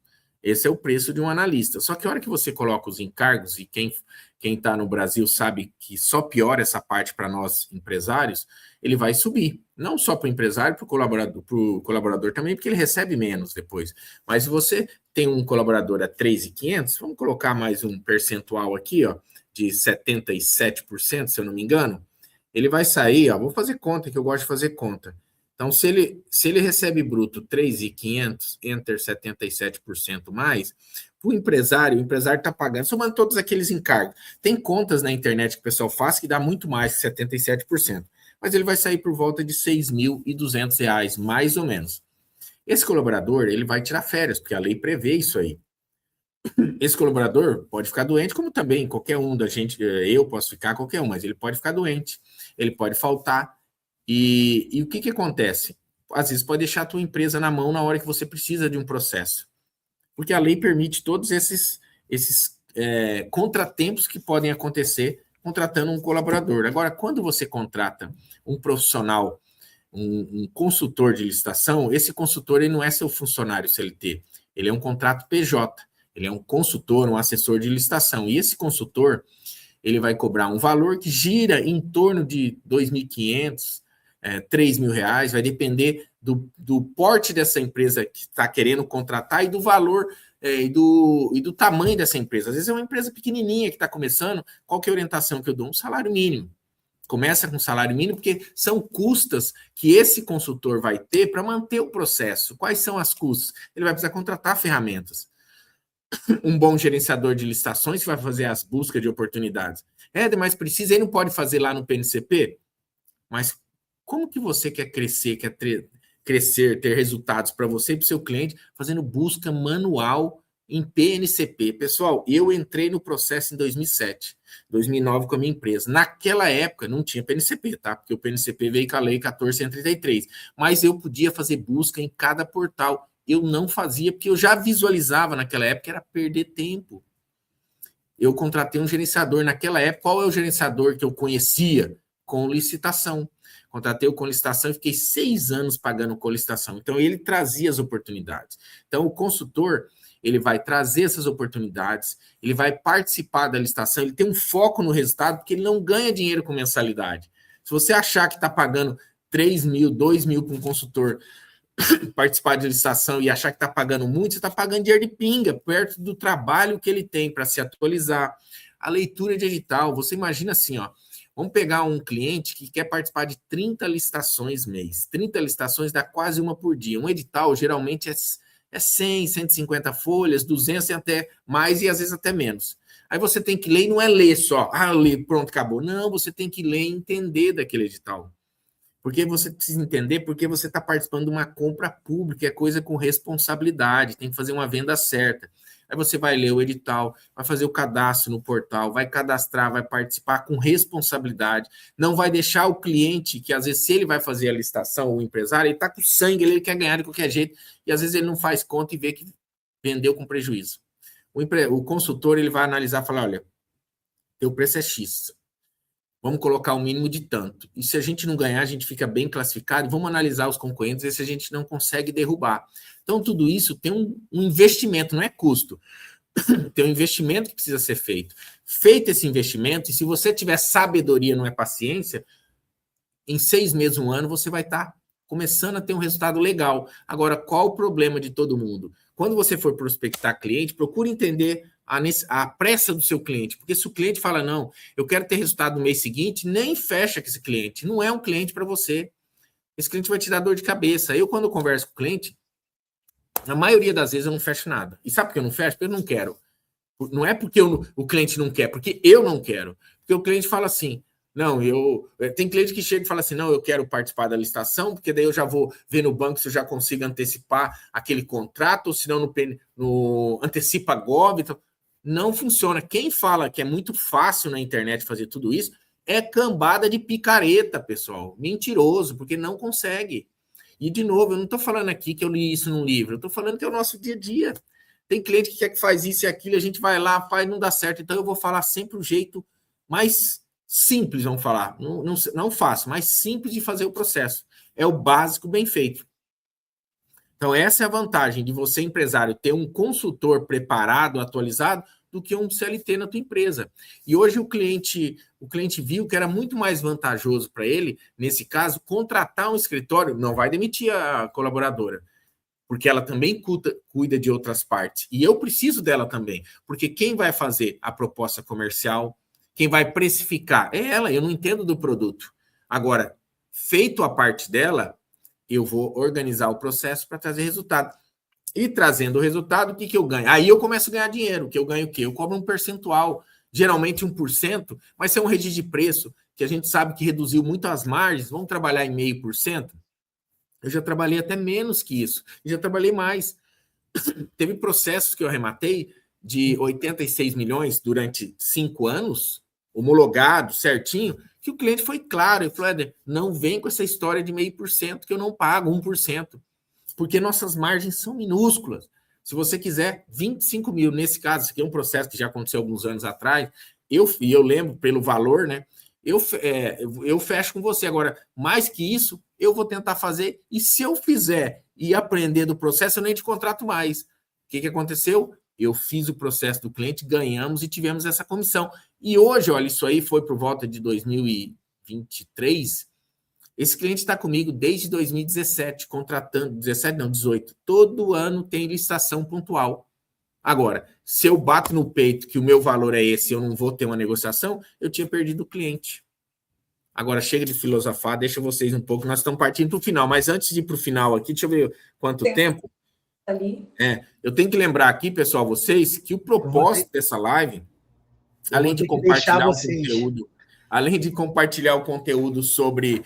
Esse é o preço de um analista. Só que a hora que você coloca os encargos, e quem está no Brasil sabe que só piora essa parte para nós empresários, ele vai subir. Não só para o empresário, para o colaborador também, porque ele recebe menos depois. Mas se você tem um colaborador a 3.500, vamos colocar mais um percentual aqui, ó, de 77%, se eu não me engano, ele vai sair, ó, vou fazer conta, que eu gosto de fazer conta. Então, se ele recebe bruto 3.500, entre 77% mais, para o empresário está pagando, somando todos aqueles encargos. Tem contas na internet que o pessoal faz que dá muito mais que 77%, mas ele vai sair por volta de R$6.200, mais ou menos. Esse colaborador, ele vai tirar férias, porque a lei prevê isso aí. Esse colaborador pode ficar doente, como também qualquer um da gente, eu posso ficar, qualquer um, mas ele pode ficar doente, ele pode faltar. E o que acontece? Às vezes pode deixar a tua empresa na mão na hora que você precisa de um processo. Porque a lei permite todos esses contratempos que podem acontecer contratando um colaborador. Agora, quando você contrata um profissional, um consultor de licitação, esse consultor ele não é seu funcionário CLT, ele é um contrato PJ, ele é um consultor, um assessor de licitação. E esse consultor, ele vai cobrar um valor que gira em torno de R$2.500, R$3.000, vai depender do porte dessa empresa que está querendo contratar e do valor e do tamanho dessa empresa. Às vezes é uma empresa pequenininha que está começando, qual que é a orientação que eu dou? Um salário mínimo. Começa com salário mínimo, porque são custas que esse consultor vai ter para manter o processo. Quais são as custas? Ele vai precisar contratar ferramentas. Um bom gerenciador de licitações que vai fazer as buscas de oportunidades. Mas precisa, ele não pode fazer lá no PNCP? Mas Como que você quer crescer, crescer, ter resultados para você e para o seu cliente, fazendo busca manual em PNCP? Pessoal, eu entrei no processo em 2007, 2009 com a minha empresa. Naquela época não tinha PNCP, tá? Porque o PNCP veio com a lei 1433. Mas eu podia fazer busca em cada portal. Eu não fazia, porque eu já visualizava naquela época, era perder tempo. Eu contratei um gerenciador naquela época. Qual é o gerenciador que eu conhecia? Com licitação. Contratei o com licitação e fiquei 6 anos pagando com licitação. Então, ele trazia as oportunidades. Então, o consultor, ele vai trazer essas oportunidades, ele vai participar da licitação, ele tem um foco no resultado, porque ele não ganha dinheiro com mensalidade. Se você achar que está pagando 3 mil, 2 mil para um consultor participar de licitação e achar que está pagando muito, você está pagando dinheiro de pinga, perto do trabalho que ele tem para se atualizar. A leitura de edital, você imagina assim, ó, vamos pegar um cliente que quer participar de 30 licitações mês. 30 licitações dá quase uma por dia. Um edital geralmente é 100, 150 folhas, 200 e até mais e às vezes até menos. Aí você tem que ler e não é ler só. Ler, pronto, acabou. Não, você tem que ler e entender daquele edital. Porque você precisa entender porque você está participando de uma compra pública, é coisa com responsabilidade, tem que fazer uma venda certa. Aí você vai ler o edital, vai fazer o cadastro no portal, vai cadastrar, vai participar com responsabilidade, não vai deixar o cliente, que às vezes se ele vai fazer a licitação, o empresário, ele está com sangue, ele quer ganhar de qualquer jeito, e às vezes ele não faz conta e vê que vendeu com prejuízo. O consultor ele vai analisar e falar, olha, teu preço é X, vamos colocar o mínimo de tanto. E se a gente não ganhar, a gente fica bem classificado. Vamos analisar os concorrentes e ver se a gente não consegue derrubar. Então, tudo isso tem um investimento, não é custo. Tem um investimento que precisa ser feito. Feito esse investimento, e se você tiver sabedoria, não é paciência, em 6 meses, 1 ano, você vai estar começando a ter um resultado legal. Agora, qual o problema de todo mundo? Quando você for prospectar cliente, procure entender a pressa do seu cliente, porque se o cliente fala, não, eu quero ter resultado no mês seguinte, nem fecha com esse cliente, não é um cliente para você. Esse cliente vai te dar dor de cabeça. Eu, quando eu converso com o cliente, na maioria das vezes eu não fecho nada. E sabe por que eu não fecho? Porque eu não quero. Não é porque o cliente não quer, porque eu não quero. Porque o cliente fala assim, não, tem cliente que chega e fala assim, não, eu quero participar da licitação, porque daí eu já vou ver no banco se eu já consigo antecipar aquele contrato, ou se não no antecipa Gov. Então, não funciona. Quem fala que é muito fácil na internet fazer tudo isso é cambada de picareta, pessoal. Mentiroso, porque não consegue. E, de novo, eu não estou falando aqui que eu li isso num livro, eu estou falando que é o nosso dia a dia. Tem cliente que quer que faz isso e aquilo, a gente vai lá, faz, não dá certo. Então, eu vou falar sempre o jeito mais simples, vamos falar. Não fácil, mais simples de fazer o processo. É o básico bem feito. Então, essa é a vantagem de você, empresário, ter um consultor preparado, atualizado, do que um CLT na tua empresa. E hoje o cliente viu que era muito mais vantajoso para ele, nesse caso, contratar um escritório, não vai demitir a colaboradora, porque ela também cuida de outras partes. E eu preciso dela também, porque quem vai fazer a proposta comercial, quem vai precificar é ela, eu não entendo do produto. Agora, feito a parte dela, eu vou organizar o processo para trazer resultado. E trazendo o resultado, o que eu ganho? Aí eu começo a ganhar dinheiro. Que eu ganho o quê? Eu cobro um percentual, geralmente 1%, mas se é um registro de preço, que a gente sabe que reduziu muito as margens, vamos trabalhar em 0,5%? Eu já trabalhei até menos que isso. Já trabalhei mais. Teve processos que eu arrematei de 86 milhões durante 5 anos, homologado, certinho, que o cliente foi claro. Ele falou, Éder, não vem com essa história de 0,5% que eu não pago 1%. Porque nossas margens são minúsculas. Se você quiser 25 mil, nesse caso, isso aqui é um processo que já aconteceu alguns anos atrás, eu lembro pelo valor, né? Eu fecho com você. Agora, mais que isso, eu vou tentar fazer, e se eu fizer e aprender do processo, eu nem te contrato mais. O que aconteceu? Eu fiz o processo do cliente, ganhamos e tivemos essa comissão. E hoje, olha, isso aí foi por volta de 2023. Esse cliente está comigo desde 2017, contratando, 17 não, 18. Todo ano tem licitação pontual. Agora, se eu bato no peito que o meu valor é esse e eu não vou ter uma negociação, eu tinha perdido o cliente. Agora, chega de filosofar, deixa vocês um pouco, nós estamos partindo para o final, mas antes de ir para o final aqui, deixa eu ver quanto tempo. Eu tenho que lembrar aqui, pessoal, vocês, que o propósito dessa live, além de compartilhar o conteúdo além de compartilhar o conteúdo sobre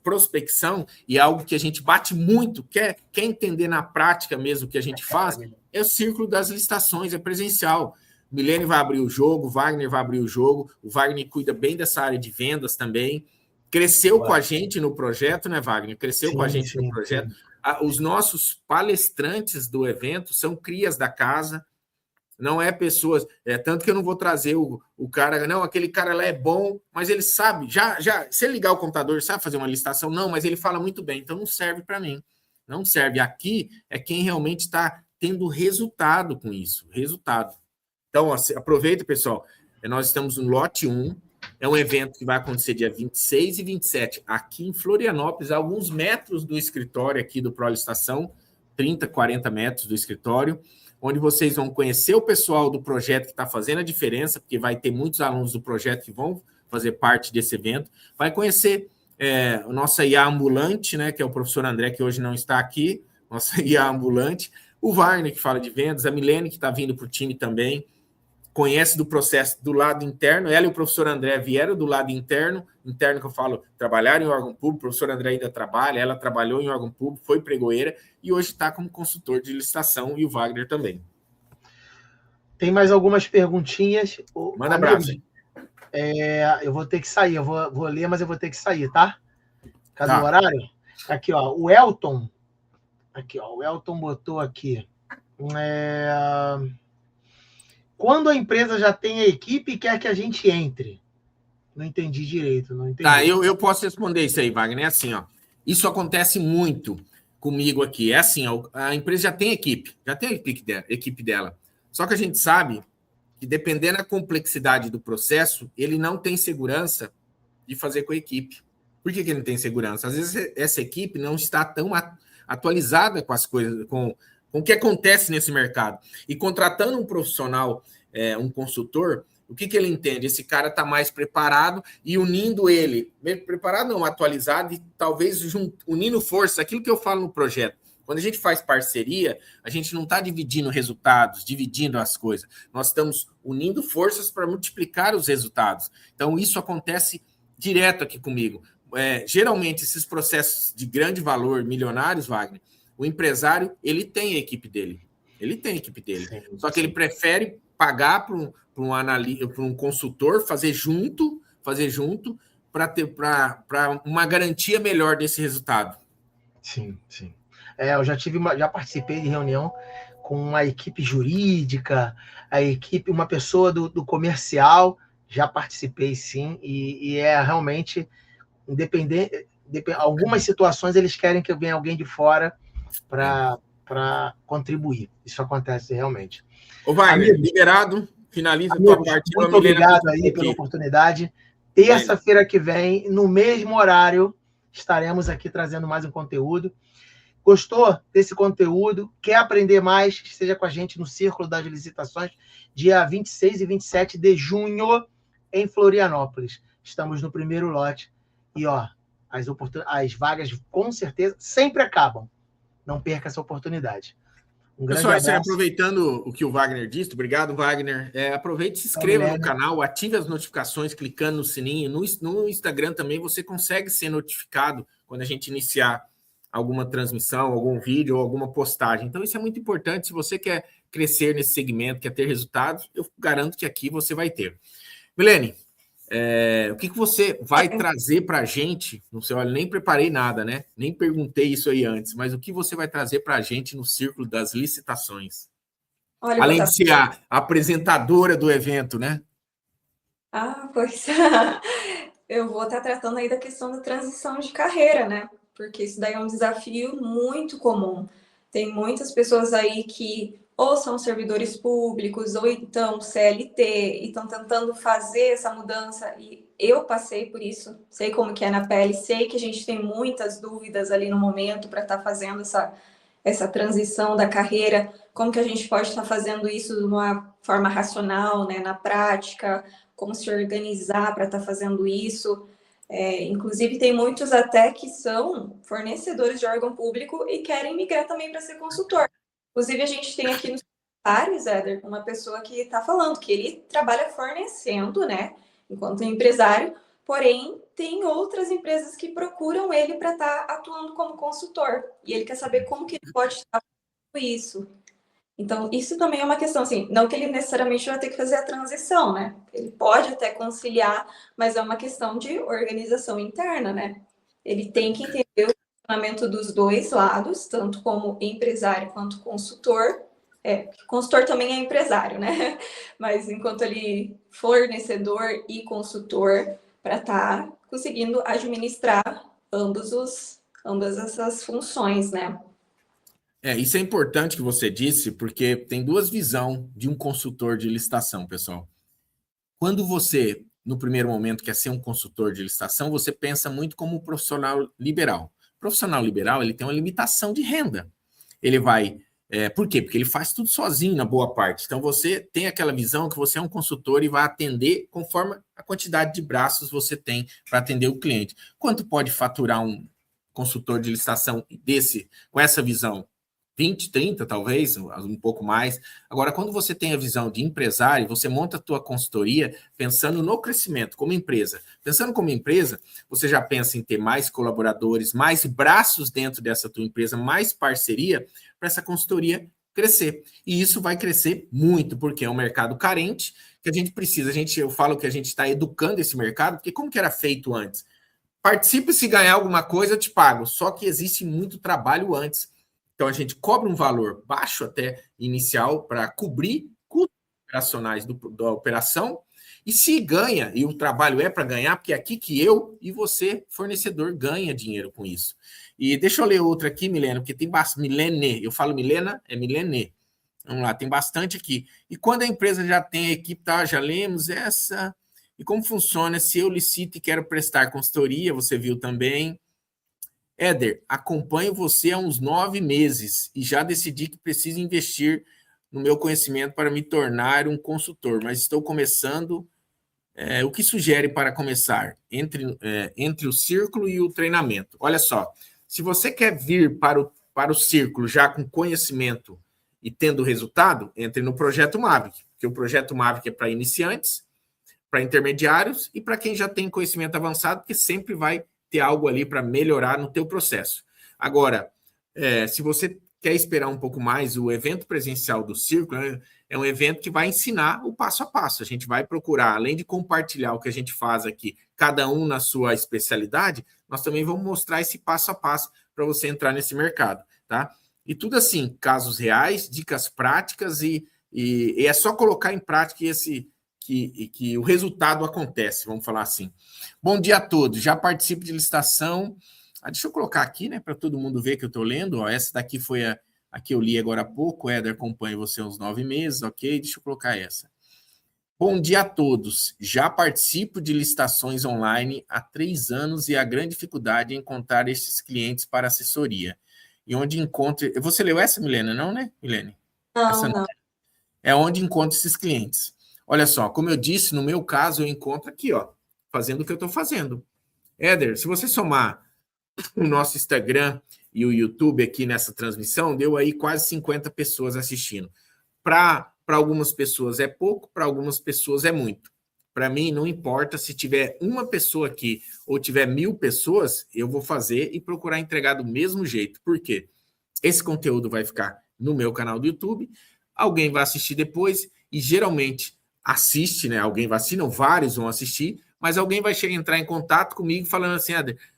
prospecção, e algo que a gente bate muito, quer entender na prática mesmo o que a gente faz, é o círculo das licitações, é presencial. Milene vai abrir o jogo, o Wagner vai abrir o jogo, o Wagner cuida bem dessa área de vendas também, cresceu com a gente no projeto, né, Wagner? Cresceu com a gente no projeto. Os nossos palestrantes do evento são crias da casa, não é pessoas... tanto que eu não vou trazer o cara... Não, aquele cara lá é bom, mas ele sabe... se ele ligar o computador, sabe fazer uma licitação? Não, mas ele fala muito bem, então não serve para mim. Não serve. Aqui é quem realmente está tendo resultado com isso. Resultado. Então, aproveita, pessoal. Nós estamos no lote 1. É um evento que vai acontecer dia 26 e 27, aqui em Florianópolis, a alguns metros do escritório aqui do ProListação, 30, 40 metros do escritório, onde vocês vão conhecer o pessoal do projeto que está fazendo a diferença, porque vai ter muitos alunos do projeto que vão fazer parte desse evento. Vai conhecer a nossa IA ambulante, né, que é o professor André, que hoje não está aqui, nossa IA ambulante, o Wagner, que fala de vendas, a Milene, que está vindo para o time também, conhece do processo do lado interno. Ela e o professor André vieram do lado interno que eu falo, trabalharam em órgão público, o professor André ainda trabalha, ela trabalhou em órgão público, foi pregoeira, e hoje está como consultor de licitação, e o Wagner também. Tem mais algumas perguntinhas. Manda abraço. Eu vou ter que sair, eu vou ler, mas eu vou ter que sair, tá? Por causa do horário. Aqui, ó, o Elton. Aqui, ó, o Elton botou aqui. Quando a empresa já tem a equipe e quer que a gente entre? Não entendi direito, não entendi. Tá, eu posso responder isso aí, Wagner. É assim, ó. Isso acontece muito comigo aqui. É assim, ó, a empresa já tem equipe dela. Só que a gente sabe que, dependendo da complexidade do processo, ele não tem segurança de fazer com a equipe. Por que ele não tem segurança? Às vezes essa equipe não está tão atualizada com as coisas, com o que acontece nesse mercado. E contratando um profissional, um consultor, o que ele entende? Esse cara está mais preparado, e unindo ele, preparado não, atualizado, e talvez unindo força, aquilo que eu falo no projeto. Quando a gente faz parceria, a gente não está dividindo resultados, dividindo as coisas. Nós estamos unindo forças para multiplicar os resultados. Então, isso acontece direto aqui comigo. Geralmente, esses processos de grande valor, milionários, Wagner, o empresário, ele tem a equipe dele. Ele tem a equipe dele. Sim, só que ele prefere pagar para um consultor, fazer junto para uma garantia melhor desse resultado. Sim, sim. Eu já participei de reunião com uma equipe jurídica, uma pessoa do comercial, já participei sim, e realmente independente. Algumas situações eles querem que venha alguém de fora para contribuir. Isso acontece realmente. Ô, Wagner, liberado, finaliza a tua parte. Muito obrigado aí pela oportunidade. Terça-feira que vem, no mesmo horário, estaremos aqui trazendo mais um conteúdo. Gostou desse conteúdo? Quer aprender mais? Esteja com a gente no Círculo das Licitações, dia 26 e 27 de junho, em Florianópolis. Estamos no primeiro lote. E, ó, as vagas, com certeza, sempre acabam. Não perca essa oportunidade. Um grande abraço. Aproveitando o que o Wagner disse, obrigado, Wagner. Aproveite e se inscreva no canal, ative as notificações clicando no sininho. No Instagram também você consegue ser notificado quando a gente iniciar alguma transmissão, algum vídeo ou alguma postagem. Então, isso é muito importante. Se você quer crescer nesse segmento, quer ter resultados, eu garanto que aqui você vai ter. Milene, o que você vai trazer para a gente? Não sei, olha, nem preparei nada, né? Nem perguntei isso aí antes, mas o que você vai trazer para a gente no Círculo das Licitações? Olha, além de ser a apresentadora do evento, né? Pois eu vou estar tratando aí da questão da transição de carreira, né? Porque isso daí é um desafio muito comum. Tem muitas pessoas aí que ou são servidores públicos, ou então CLT, e estão tentando fazer essa mudança, e eu passei por isso, sei como que é na pele, sei que a gente tem muitas dúvidas ali no momento para estar fazendo essa transição da carreira, como que a gente pode estar fazendo isso de uma forma racional, né, na prática, como se organizar para estar fazendo isso. Inclusive, tem muitos até que são fornecedores de órgão público e querem migrar também para ser consultor. Inclusive, a gente tem aqui nos comentários, Éder, uma pessoa que está falando que ele trabalha fornecendo, né, enquanto empresário, porém, tem outras empresas que procuram ele para estar atuando como consultor, e ele quer saber como que ele pode estar com isso. Então, isso também é uma questão, assim, não que ele necessariamente vai ter que fazer a transição, né? Ele pode até conciliar, mas é uma questão de organização interna, né? Ele tem que entender o funcionamento dos dois lados, tanto como empresário quanto consultor. Consultor também é empresário, né? Mas enquanto ele fornecedor e consultor, para estar conseguindo administrar ambas essas funções, né? Isso é importante que você disse, porque tem duas visões de um consultor de licitação, pessoal. Quando você, no primeiro momento, quer ser um consultor de licitação, você pensa muito como um profissional liberal. O profissional liberal, ele tem uma limitação de renda. Ele vai... por quê? Porque ele faz tudo sozinho, na boa parte. Então, você tem aquela visão que você é um consultor e vai atender conforme a quantidade de braços você tem para atender o cliente. Quanto pode faturar um consultor de licitação desse, com essa visão? 20, 30, talvez, um pouco mais. Agora, quando você tem a visão de empresário, você monta a tua consultoria pensando no crescimento como empresa. Pensando como empresa, você já pensa em ter mais colaboradores, mais braços dentro dessa tua empresa, mais parceria para essa consultoria crescer. E isso vai crescer muito, porque é um mercado carente, que a gente precisa. Eu falo que a gente está educando esse mercado, porque como que era feito antes? Participe, se ganhar alguma coisa, eu te pago. Só que existe muito trabalho antes. Então, a gente cobra um valor baixo até inicial para cobrir custos operacionais da operação. E se ganha, e o trabalho é para ganhar, porque é aqui que eu e você, fornecedor, ganha dinheiro com isso. E deixa eu ler outra aqui, Milena, porque tem bastante. Milene, eu falo Milena, é Milene. Vamos lá, tem bastante aqui. E quando a empresa já tem a equipe, tá, já lemos essa. E como funciona se eu licito e quero prestar consultoria, você viu também. Éder, acompanho você há uns 9 meses e já decidi que preciso investir no meu conhecimento para me tornar um consultor, mas estou começando. O que sugere para começar? Entre o círculo e o treinamento. Olha só, se você quer vir para o círculo já com conhecimento e tendo resultado, entre no Projeto Maverick, porque o Projeto Maverick é para iniciantes, para intermediários e para quem já tem conhecimento avançado, porque sempre vai ter algo ali para melhorar no teu processo. Agora, se você quer esperar um pouco mais, o evento presencial do Círculo é um evento que vai ensinar o passo a passo. A gente vai procurar, além de compartilhar o que a gente faz aqui, cada um na sua especialidade, nós também vamos mostrar esse passo a passo para você entrar nesse mercado, tá? E tudo assim, casos reais, dicas práticas e é só colocar em prática que o resultado acontece, vamos falar assim. Bom dia a todos, já participo de licitação. Deixa eu colocar aqui, né, para todo mundo ver que eu estou lendo. Ó, essa daqui foi a que eu li agora há pouco. Éder, acompanha você há uns 9 meses, ok? Deixa eu colocar essa. Bom dia a todos, já participo de licitações online há 3 anos e a grande dificuldade é encontrar esses clientes para assessoria. E onde encontro... Você leu essa, Milena? Não, né, Milene? Não, não. É onde encontro esses clientes. Olha só, como eu disse, no meu caso, eu encontro aqui, ó, fazendo o que eu estou fazendo. Éder, se você somar o nosso Instagram e o YouTube aqui nessa transmissão, deu aí quase 50 pessoas assistindo. Para algumas pessoas é pouco, para algumas pessoas é muito. Para mim, não importa se tiver uma pessoa aqui ou tiver 1000 pessoas, eu vou fazer e procurar entregar do mesmo jeito. Por quê? Esse conteúdo vai ficar no meu canal do YouTube, alguém vai assistir depois e geralmente assiste, né? Alguém vai assistir, não, vários vão assistir, mas alguém vai entrar em contato comigo falando assim,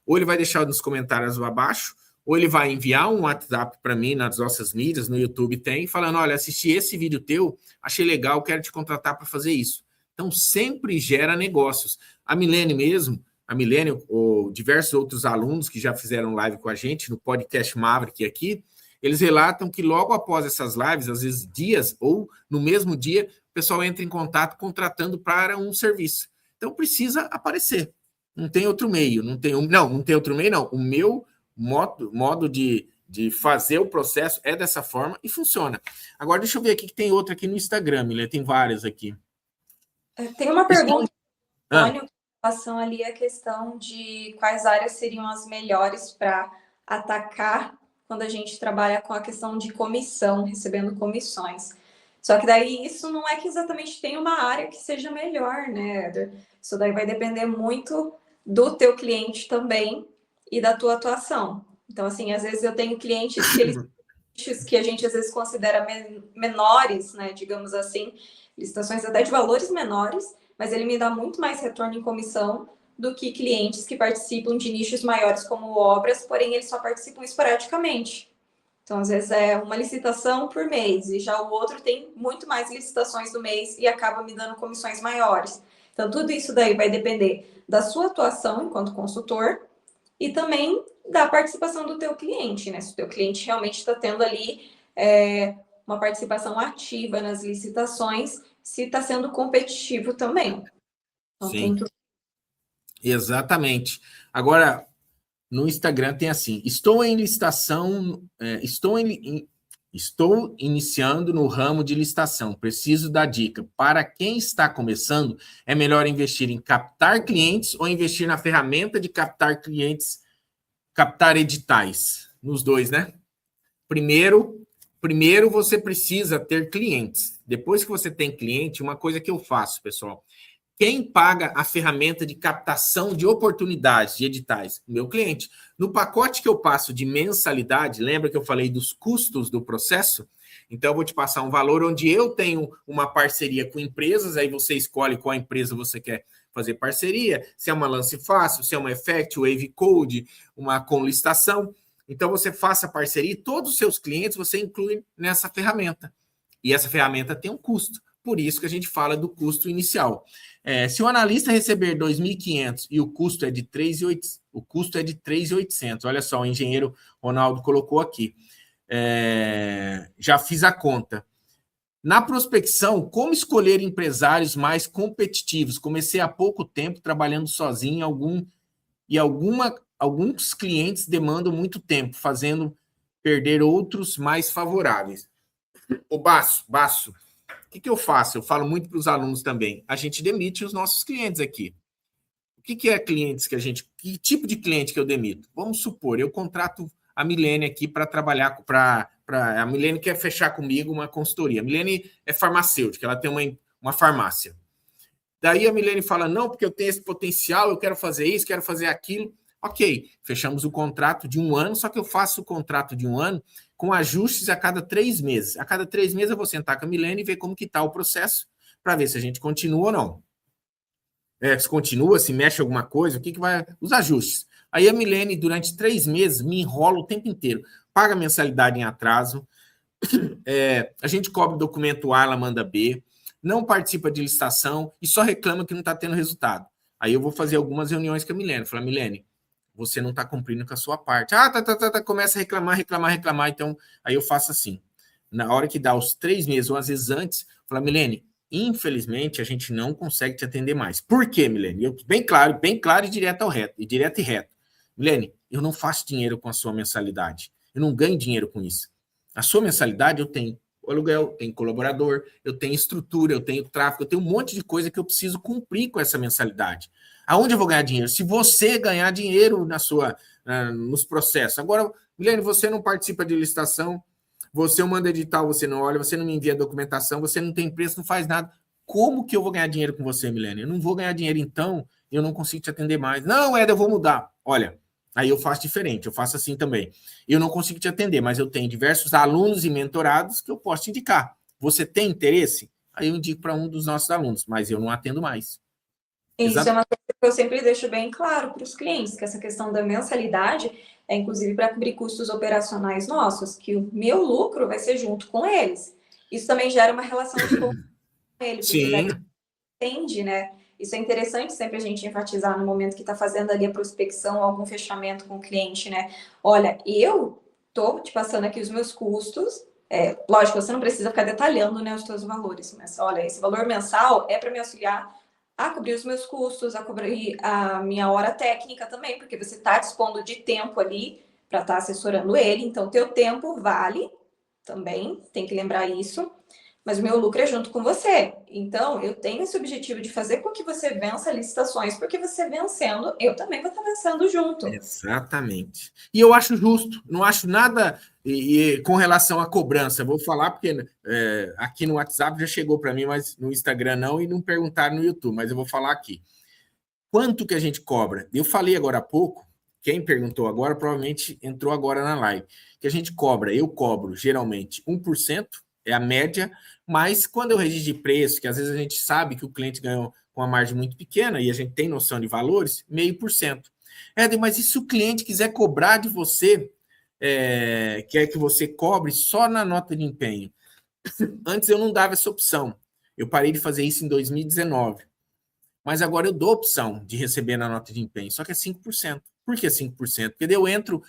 ou ele vai deixar nos comentários abaixo, ou ele vai enviar um WhatsApp para mim nas nossas mídias, no YouTube tem, falando, olha, assisti esse vídeo teu, achei legal, quero te contratar para fazer isso. Então, sempre gera negócios. A Milene mesmo, ou diversos outros alunos que já fizeram live com a gente no podcast Maverick aqui, eles relatam que logo após essas lives, às vezes dias ou no mesmo dia, o pessoal entra em contato contratando para um serviço. Então, precisa aparecer. Não tem outro meio. Não tem outro meio, não. O meu modo de fazer o processo é dessa forma e funciona. Agora, deixa eu ver aqui que tem outra aqui no Instagram, Milena. Tem várias aqui. Tem uma pergunta, Antônio, com relação ali à questão de quais áreas seriam as melhores para atacar quando a gente trabalha com a questão de comissão, recebendo comissões. Só que daí isso não é que exatamente tem uma área que seja melhor, né, Éder? Isso daí vai depender muito do teu cliente também e da tua atuação. Então, assim, às vezes eu tenho clientes que a gente às vezes considera menores, né, digamos assim, licitações até de valores menores, mas ele me dá muito mais retorno em comissão do que clientes que participam de nichos maiores como obras, porém eles só participam esporadicamente. Então, às vezes é uma licitação por mês, e já o outro tem muito mais licitações no mês e acaba me dando comissões maiores. Então, tudo isso daí vai depender da sua atuação enquanto consultor e também da participação do teu cliente, né? Se o teu cliente realmente está tendo ali uma participação ativa nas licitações, se está sendo competitivo também. Então, tem Sim, tudo. exatamente. Agora, no Instagram tem assim: estou em licitação, estou iniciando no ramo de licitação. Preciso da dica. Para quem está começando, é melhor investir em captar clientes ou investir na ferramenta de captar clientes, captar editais? Nos dois, né? Primeiro você precisa ter clientes. Depois que você tem cliente, uma coisa que eu faço, pessoal, quem paga a ferramenta de captação de oportunidades, de editais? O meu cliente. No pacote que eu passo de mensalidade, lembra que eu falei dos custos do processo? Então, eu vou te passar um valor onde eu tenho uma parceria com empresas, aí você escolhe qual empresa você quer fazer parceria, se é uma Lance Fácil, se é uma Effect, Wave Code, uma Conlistação. Então, você faça parceria e todos os seus clientes você inclui nessa ferramenta. E essa ferramenta tem um custo. Por isso que a gente fala do custo inicial. Se o analista receber 2.500 e o custo é de 3.800, olha só, o engenheiro Ronaldo colocou aqui. Já fiz a conta. Na prospecção, como escolher empresários mais competitivos? Comecei há pouco tempo trabalhando sozinho alguns clientes demandam muito tempo, fazendo perder outros mais favoráveis. O Baço, o que eu faço? Eu falo muito para os alunos também. A gente demite os nossos clientes aqui. O que é clientes que a gente... Que tipo de cliente que eu demito? Vamos supor, eu contrato a Milene aqui para trabalhar... A Milene quer fechar comigo uma consultoria. A Milene é farmacêutica, ela tem uma farmácia. Daí a Milene fala, não, porque eu tenho esse potencial, eu quero fazer isso, quero fazer aquilo. Ok, fechamos o contrato de 1 ano, só que eu faço o contrato de 1 ano com ajustes a cada 3 meses. A cada 3 meses eu vou sentar com a Milene e ver como que está o processo, para ver se a gente continua ou não. Se continua, se mexe alguma coisa, o que vai... Os ajustes. Aí a Milene, durante 3 meses, me enrola o tempo inteiro. Paga mensalidade em atraso, a gente cobre documento A, ela manda B, não participa de licitação e só reclama que não está tendo resultado. Aí eu vou fazer algumas reuniões com a Milene. Falar, Milene, você não está cumprindo com a sua parte. Começa a reclamar. Então, aí eu faço assim. Na hora que dá os 3 meses, ou às vezes antes, fala, Milene, infelizmente a gente não consegue te atender mais. Por quê, Milene? Bem claro e direto e reto. Milene, eu não faço dinheiro com a sua mensalidade. Eu não ganho dinheiro com isso. A sua mensalidade eu tenho o aluguel, eu tenho colaborador, eu tenho estrutura, eu tenho tráfego, eu tenho um monte de coisa que eu preciso cumprir com essa mensalidade. Aonde eu vou ganhar dinheiro? Se você ganhar dinheiro nos processos. Agora, Milene, você não participa de licitação, você manda edital, você não olha, você não me envia documentação, você não tem preço, não faz nada. Como que eu vou ganhar dinheiro com você, Milene? Eu não vou ganhar dinheiro, então eu não consigo te atender mais. Não, Éder, eu vou mudar. Olha, aí eu faço diferente, eu faço assim também. Eu não consigo te atender, mas eu tenho diversos alunos e mentorados que eu posso te indicar. Você tem interesse? Aí eu indico para um dos nossos alunos, mas eu não atendo mais. Isso é uma coisa que eu sempre deixo bem claro para os clientes, que essa questão da mensalidade é inclusive para cobrir custos operacionais nossos, que o meu lucro vai ser junto com eles. Isso também gera uma relação de confiança com ele, porque daí entende, né? Isso é interessante sempre a gente enfatizar no momento que está fazendo ali a prospecção, algum fechamento com o cliente, né? Olha, eu tô te passando aqui os meus custos. Lógico, você não precisa ficar detalhando, né, os seus valores, mas olha, esse valor mensal é para me auxiliar a cobrir os meus custos, a cobrir a minha hora técnica também, porque você está dispondo de tempo ali para estar assessorando ele, então teu tempo vale também, tem que lembrar isso. mas o meu lucro é junto com você. Então, eu tenho esse objetivo de fazer com que você vença licitações, porque você vencendo, eu também vou estar vencendo junto. Exatamente. E eu acho justo, não acho nada. E com relação à cobrança, vou falar porque aqui no WhatsApp já chegou para mim, mas no Instagram não, e não perguntaram no YouTube, mas eu vou falar aqui. Quanto que a gente cobra? Eu falei agora há pouco, quem perguntou agora provavelmente entrou agora na live, que a gente cobra, eu cobro geralmente 1%, é a média, mas quando eu redigo de preço, que às vezes a gente sabe que o cliente ganhou com uma margem muito pequena e a gente tem noção de valores, 0,5%. Éder, mas e se o cliente quiser cobrar de você, quer que você cobre só na nota de empenho? Antes eu não dava essa opção. Eu parei de fazer isso em 2019. Mas agora eu dou a opção de receber na nota de empenho, só que é 5%. Por que 5%? Porque eu entro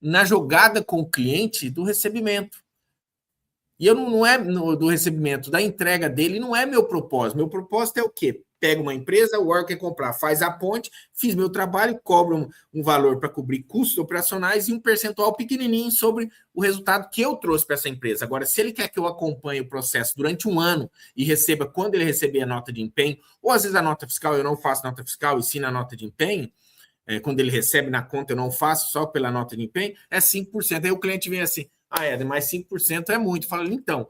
na jogada com o cliente do recebimento. E eu não é do recebimento, da entrega dele, não é meu propósito. Meu propósito é o quê? Pega uma empresa, o órgão quer comprar, faz a ponte, fiz meu trabalho, cobro um valor para cobrir custos operacionais e um percentual pequenininho sobre o resultado que eu trouxe para essa empresa. Agora, se ele quer que eu acompanhe o processo durante um ano e receba quando ele receber a nota de empenho, ou às vezes a nota fiscal, eu não faço nota fiscal e sim na nota de empenho, quando ele recebe na conta, eu não faço só pela nota de empenho, é 5%. Aí o cliente vem assim, Éder, mas 5% é muito. Fala, então,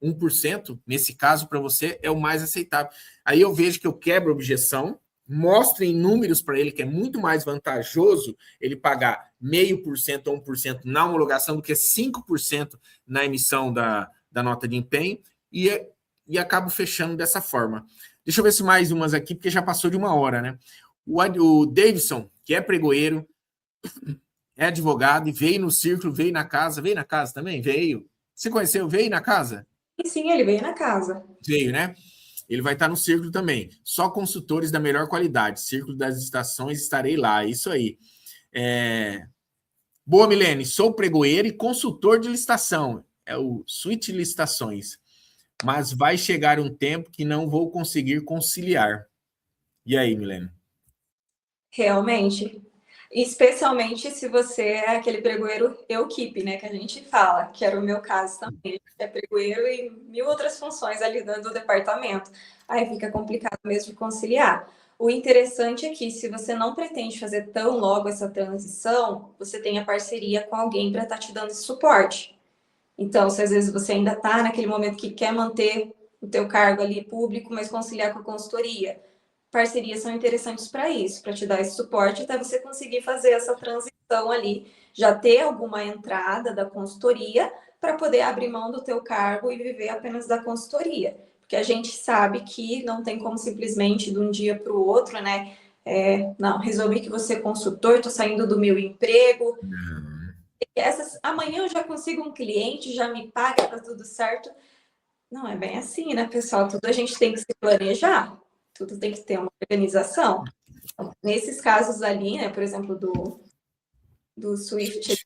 1%, nesse caso, para você, é o mais aceitável. Aí eu vejo que eu quebro a objeção, mostro em números para ele que é muito mais vantajoso ele pagar 0,5% ou 1% na homologação do que 5% na emissão da nota de empenho e acabo fechando dessa forma. Deixa eu ver se mais umas aqui, porque já passou de 1 hora, né? O Davidson, que é pregoeiro, é advogado e veio no círculo, veio na casa também? Veio. Você conheceu? Veio na casa? Sim, ele veio na casa. Veio, né? Ele vai estar no círculo também. Só consultores da melhor qualidade. Círculo das estações, estarei lá. Isso aí. Boa, Milene. Sou pregoeiro e consultor de licitação. É o Suite Licitações. Mas vai chegar um tempo que não vou conseguir conciliar. E aí, Milene? Realmente. Especialmente se você é aquele pregoeiro equipe, né? Que a gente fala, que era o meu caso também. É pregoeiro e 1000 outras funções ali do departamento. Aí fica complicado mesmo de conciliar. O interessante é que, se você não pretende fazer tão logo essa transição, você tem a parceria com alguém para estar te dando esse suporte. Então, se às vezes você ainda está naquele momento que quer manter o teu cargo ali público, mas conciliar com a consultoria, parcerias são interessantes para isso, para te dar esse suporte até você conseguir fazer essa transição ali, já ter alguma entrada da consultoria para poder abrir mão do teu cargo e viver apenas da consultoria. Porque a gente sabe que não tem como simplesmente de um dia para o outro, né? Não, resolvi que você é consultor, estou saindo do meu emprego. Amanhã eu já consigo um cliente, já me paga, tá tudo certo. Não é bem assim, né, pessoal? Tudo a gente tem que se planejar, tudo tem que ter uma organização. Então, nesses casos ali, né, por exemplo, do Swift,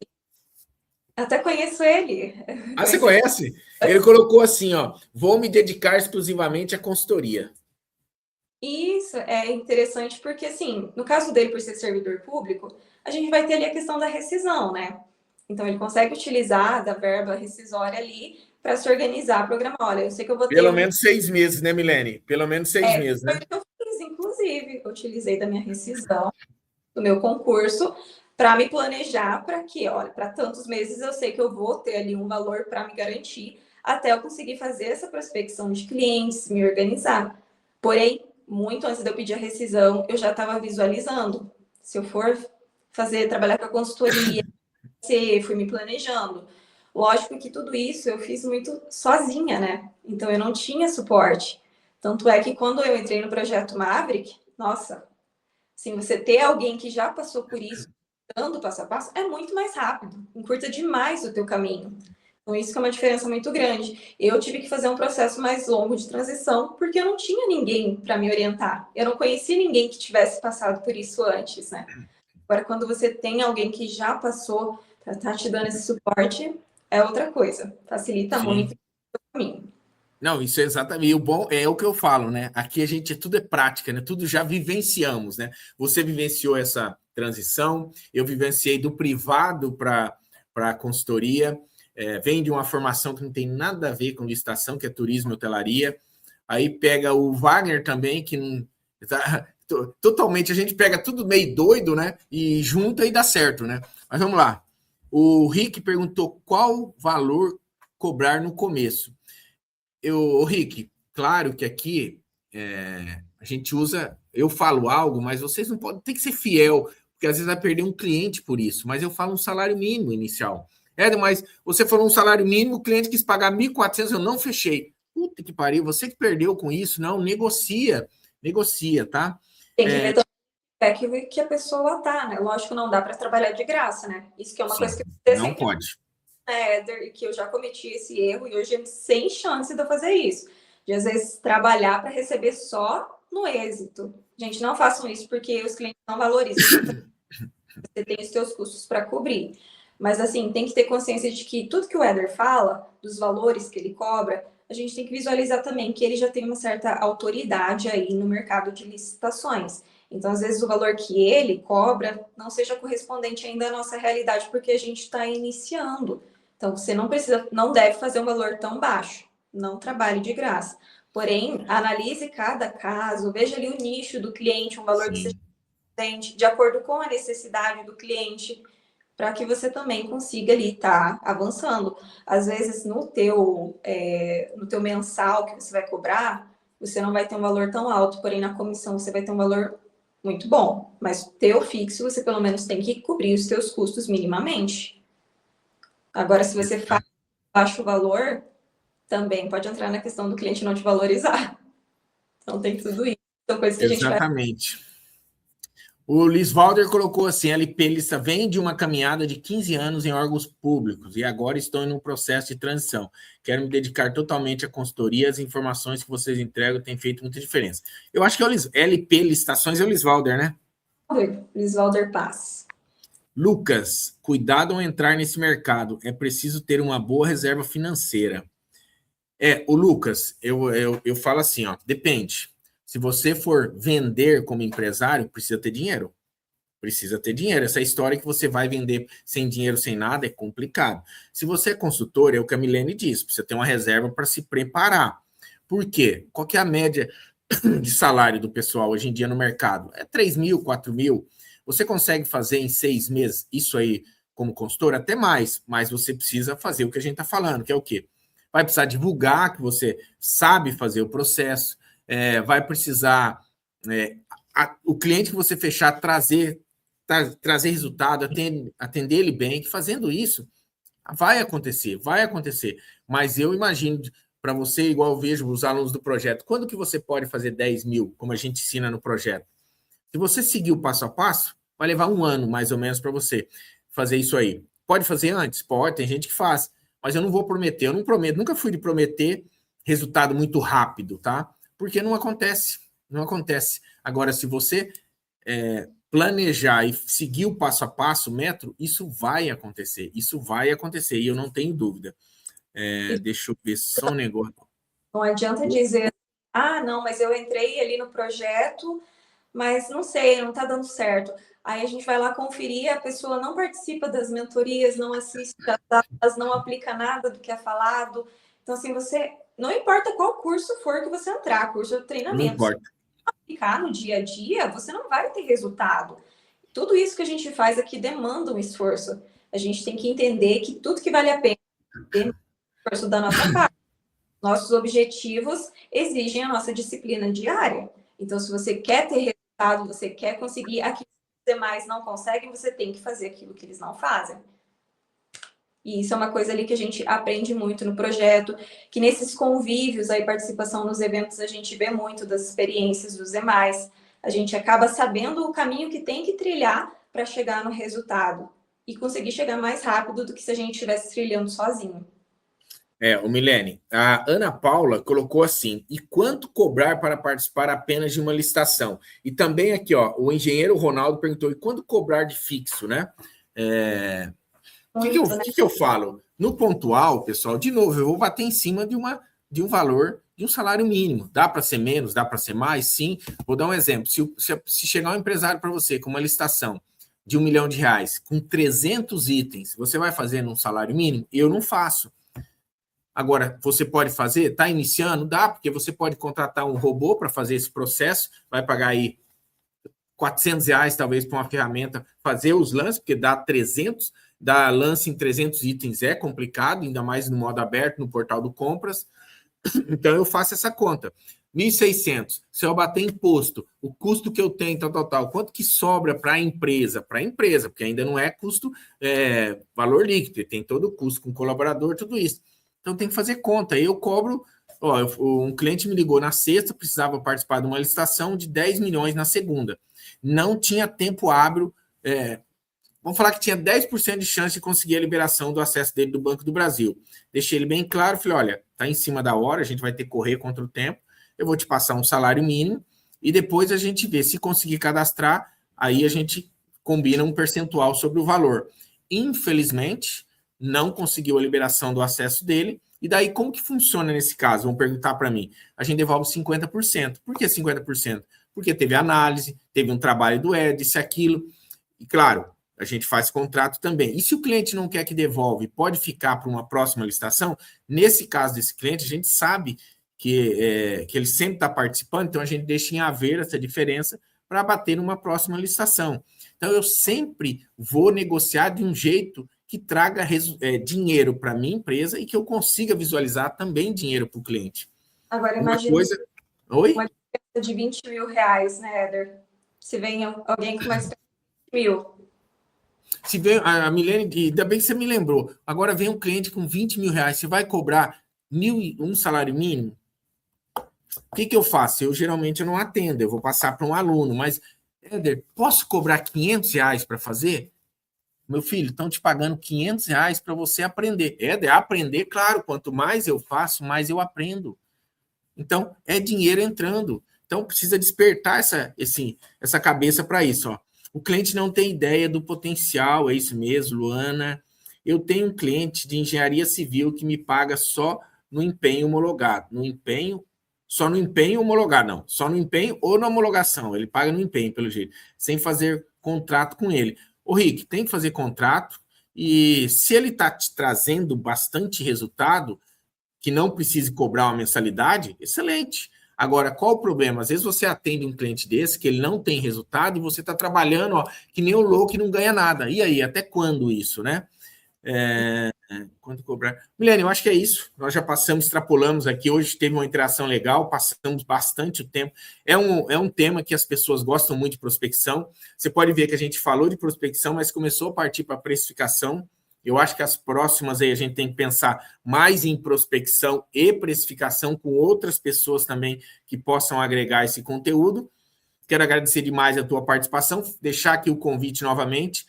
até conheço ele. Você conhece? Ele colocou assim, ó, vou me dedicar exclusivamente à consultoria. Isso é interessante porque, assim, no caso dele, por ser servidor público, a gente vai ter ali a questão da rescisão, né? Então, ele consegue utilizar da verba rescisória ali para se organizar, programar. Olha, eu sei que eu vou ter... Pelo menos 6 meses, né, Milene? Pelo menos 6 meses, né? Foi o que eu fiz, inclusive. Eu utilizei da minha rescisão, do meu concurso, para me planejar para que, olha, para tantos meses eu sei que eu vou ter ali um valor para me garantir até eu conseguir fazer essa prospecção de clientes, me organizar. Porém, muito antes de eu pedir a rescisão, eu já estava visualizando. Se eu for trabalhar com a consultoria, fui me planejando. Lógico que tudo isso eu fiz muito sozinha, né? Então eu não tinha suporte. Tanto é que quando eu entrei no projeto Maverick, nossa, assim, você ter alguém que já passou por isso, dando passo a passo, é muito mais rápido, encurta demais o teu caminho. Então, isso que é uma diferença muito grande. Eu tive que fazer um processo mais longo de transição, porque eu não tinha ninguém para me orientar. Eu não conhecia ninguém que tivesse passado por isso antes, né? Agora, quando você tem alguém que já passou para estar te dando esse suporte, é outra coisa. Facilita muito o caminho. Não, isso é exatamente. E o bom é o que eu falo, né? Aqui a gente tudo é prática, né? Tudo já vivenciamos, né? Você vivenciou essa transição, eu vivenciei do privado para a consultoria. vem de uma formação que não tem nada a ver com licitação, que é turismo e hotelaria. Aí pega o Wagner também, que não... Totalmente, a gente pega tudo meio doido, né? E junta e dá certo, né? Mas vamos lá. O Rick perguntou qual valor cobrar no começo. O Rick, claro que aqui a gente usa, eu falo algo, mas vocês não podem, tem que ser fiel, porque às vezes vai perder um cliente por isso, mas eu falo um salário mínimo inicial. Mas você falou um salário mínimo, o cliente quis pagar 1.400, eu não fechei. Puta que pariu, você que perdeu com isso, não, negocia, tá? Tem que ver também que a pessoa tá, né? Lógico, não dá para trabalhar de graça, né? Isso que é uma coisa que você não sempre... pode. Éder, que eu já cometi esse erro e hoje é sem chance de eu fazer isso. De às vezes trabalhar para receber só no êxito. Gente, não façam isso porque os clientes não valorizam. Você tem os seus custos para cobrir. Mas assim, tem que ter consciência de que tudo que o Éder fala, dos valores que ele cobra, a gente tem que visualizar também que ele já tem uma certa autoridade aí no mercado de licitações. Então, às vezes, o valor que ele cobra não seja correspondente ainda à nossa realidade, porque a gente está iniciando. Então, você não deve fazer um valor tão baixo. Não trabalhe de graça. Porém, analise cada caso, veja ali o nicho do cliente, um valor que seja consistente, de acordo com a necessidade do cliente, para que você também consiga ali estar avançando. Às vezes, no teu mensal que você vai cobrar, você não vai ter um valor tão alto, porém na comissão você vai ter um valor muito bom. Mas o teu fixo, você pelo menos tem que cobrir os teus custos minimamente. Agora, se você faz baixo valor, também pode entrar na questão do cliente não te valorizar. Então, tem tudo isso. São coisas que a gente vai... Exatamente. O Lisvalder colocou assim, a LP Lista vem de uma caminhada de 15 anos em órgãos públicos e agora estou em um processo de transição. Quero me dedicar totalmente à consultoria, as informações que vocês entregam têm feito muita diferença. Eu acho que é o LP Listações é o Lisvalder, né? Lisvalder Paz. Lucas, cuidado ao entrar nesse mercado. É preciso ter uma boa reserva financeira. O Lucas, eu falo assim, ó, depende. Se você for vender como empresário, precisa ter dinheiro. Precisa ter dinheiro. Essa história que você vai vender sem dinheiro, sem nada, é complicado. Se você é consultor, é o que a Milene disse, precisa ter uma reserva para se preparar. Por quê? Qual que é a média de salário do pessoal hoje em dia no mercado? É 3 mil, 4 mil. Você consegue fazer em 6 meses isso aí como consultor? Até mais, mas você precisa fazer o que a gente está falando, que é o quê? Vai precisar divulgar que você sabe fazer o processo, vai precisar o cliente que você fechar trazer resultado, atender ele bem, que fazendo isso vai acontecer. Mas eu imagino para você, igual eu vejo os alunos do projeto, quando que você pode fazer 10 mil, como a gente ensina no projeto? Se você seguir o passo a passo, vai levar 1 ano, mais ou menos, para você fazer isso aí. Pode fazer antes? Pode, tem gente que faz. Mas eu não vou prometer, eu não prometo, nunca fui de prometer resultado muito rápido, tá? Porque não acontece. Agora, se você planejar e seguir o passo a passo, o método, isso vai acontecer, e eu não tenho dúvida. Deixa eu ver só um negócio. Não adianta dizer, não, mas eu entrei ali no projeto, mas não sei, não está dando certo. Aí a gente vai lá conferir, a pessoa não participa das mentorias, não assiste as aulas, não aplica nada do que é falado. Então, assim, não importa qual curso for que você entrar, curso de treinamento, não importa. Se você aplicar no dia a dia, você não vai ter resultado. Tudo isso que a gente faz aqui demanda um esforço. A gente tem que entender que tudo que vale a pena demanda um esforço da nossa parte. Nossos objetivos exigem a nossa disciplina diária. Então, se você quer ter resultado, você quer conseguir aquilo que os demais não conseguem, você tem que fazer aquilo que eles não fazem. E isso é uma coisa ali que a gente aprende muito no projeto, que nesses convívios, aí, participação nos eventos, a gente vê muito das experiências dos demais. A gente acaba sabendo o caminho que tem que trilhar para chegar no resultado. E conseguir chegar mais rápido do que se a gente estivesse trilhando sozinho. O Milene, a Ana Paula colocou assim, e quanto cobrar para participar apenas de uma licitação? E também aqui, ó, o engenheiro Ronaldo perguntou, e quanto cobrar de fixo, né? O que eu falo? No pontual, pessoal, de novo, eu vou bater em cima de um valor, de um salário mínimo. Dá para ser menos, dá para ser mais? Sim. Vou dar um exemplo. Se chegar um empresário para você com uma licitação de R$1 milhão, com 300 itens, você vai fazer num salário mínimo? Eu não faço. Agora, você pode fazer? Está iniciando? Dá, porque você pode contratar um robô para fazer esse processo, vai pagar aí R$400, talvez, para uma ferramenta fazer os lances, porque dá 300, dar lance em 300 itens é complicado, ainda mais no modo aberto, no portal do Compras. Então, eu faço essa conta. 1.600, se eu bater imposto, o custo que eu tenho, tal, quanto que sobra para a empresa? Para a empresa, porque ainda não é custo, valor líquido, tem todo o custo com colaborador, tudo isso. Então, tem que fazer conta. Eu cobro, um cliente me ligou na sexta, precisava participar de uma licitação de 10 milhões na segunda. Não tinha tempo hábil, vamos falar que tinha 10% de chance de conseguir a liberação do acesso dele do Banco do Brasil. Deixei ele bem claro, falei, olha, está em cima da hora, a gente vai ter que correr contra o tempo, eu vou te passar um salário mínimo e depois a gente vê. Se conseguir cadastrar, aí a gente combina um percentual sobre o valor. Infelizmente, não conseguiu a liberação do acesso dele. E daí, como que funciona nesse caso? Vão perguntar para mim. A gente devolve 50%. Por que 50%? Porque teve análise, teve um trabalho do Ed, isso, aquilo. E, claro, a gente faz contrato também. E se o cliente não quer que devolve, pode ficar para uma próxima licitação? Nesse caso desse cliente, a gente sabe que ele sempre está participando, então a gente deixa em haver essa diferença para bater numa próxima licitação. Então, eu sempre vou negociar de um jeito que traga dinheiro para a minha empresa e que eu consiga visualizar também dinheiro para o cliente. Agora, imagina Oi? Uma diferença de R$20 mil, né, Éder? Se vem alguém com mais 30 mil. Se vem a Milene, ainda bem que você me lembrou, agora vem um cliente com R$20 mil, você vai cobrar um salário mínimo? O que eu faço? Eu geralmente não atendo, eu vou passar para um aluno, mas, Éder, posso cobrar R$500 para fazer? Meu filho, estão te pagando R$500 para você aprender. Éder, aprender, claro, quanto mais eu faço, mais eu aprendo. Então, é dinheiro entrando. Então, precisa despertar essa cabeça para isso. Ó. O cliente não tem ideia do potencial, é isso mesmo, Luana. Eu tenho um cliente de engenharia civil que me paga só no empenho homologado. Só no empenho homologado, não. Só no empenho ou na homologação. Ele paga no empenho, pelo jeito, sem fazer contrato com ele. Ô, Rick, tem que fazer contrato e se ele está te trazendo bastante resultado, que não precise cobrar uma mensalidade, excelente. Agora, qual o problema? Às vezes você atende um cliente desse que ele não tem resultado e você está trabalhando que nem o louco e não ganha nada. E aí, até quando isso, né? Quanto cobrar? Milene, eu acho que é isso. Nós já passamos, extrapolamos aqui. Hoje teve uma interação legal, passamos bastante o tempo. É um tema que as pessoas gostam muito de prospecção. Você pode ver que a gente falou de prospecção, mas começou a partir para precificação. Eu acho que as próximas aí a gente tem que pensar mais em prospecção e precificação com outras pessoas também que possam agregar esse conteúdo. Quero agradecer demais a tua participação, deixar aqui o convite novamente.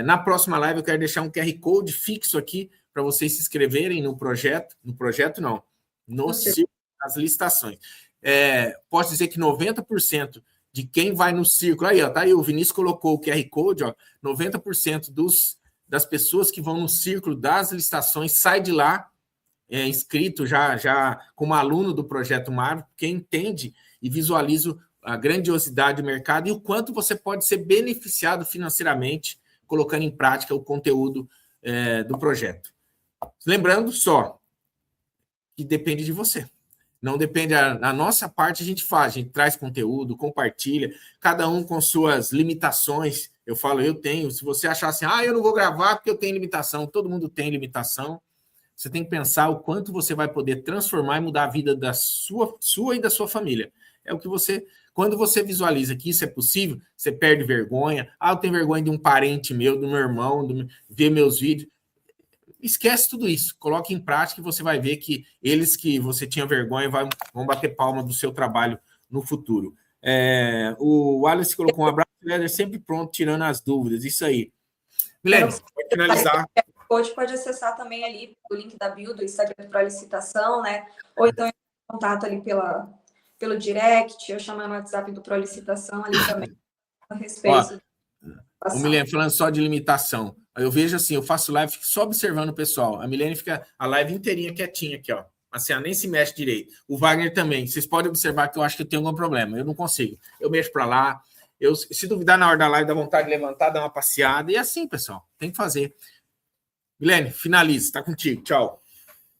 Na próxima live eu quero deixar um QR Code fixo aqui para vocês se inscreverem no projeto. No círculo das licitações. Posso dizer que 90% de quem vai no círculo, aí, ó, tá aí, o Vinícius colocou o QR Code, ó, 90% das pessoas que vão no círculo das licitações sai de lá inscrito já como aluno do Projeto Marvel, porque entende e visualiza a grandiosidade do mercado e o quanto você pode ser beneficiado financeiramente colocando em prática o conteúdo do projeto. Lembrando só que depende de você. Não depende, a nossa parte a gente faz, a gente traz conteúdo, compartilha, cada um com suas limitações. Eu falo, eu tenho. Se você achar assim, eu não vou gravar porque eu tenho limitação, todo mundo tem limitação. Você tem que pensar o quanto você vai poder transformar e mudar a vida da sua e da sua família. É o que você... Quando você visualiza que isso é possível, você perde vergonha. Eu tenho vergonha de um parente meu, do meu irmão, ver meus vídeos. Esquece tudo isso. Coloque em prática e você vai ver que eles que você tinha vergonha vão bater palma do seu trabalho no futuro. O Wallace colocou um abraço, Éder, sempre pronto, tirando as dúvidas. Isso aí. Milene, pode finalizar. Hoje pode acessar também ali o link da bio do Instagram para licitação, né? Ou então em contato ali pelo direct, eu chamar no WhatsApp do Prolicitação ali também, a respeito. O Milene falando só de limitação. Eu vejo assim, eu faço live, fico só observando o pessoal. A Milene fica a live inteirinha quietinha aqui, ó. Assim, ela nem se mexe direito. O Wagner também. Vocês podem observar que eu acho que eu tenho algum problema. Eu não consigo. Eu mexo para lá, Se duvidar na hora da live, dá vontade de levantar, dar uma passeada. E assim, pessoal, tem que fazer. Guilherme, finaliza. Está contigo. Tchau.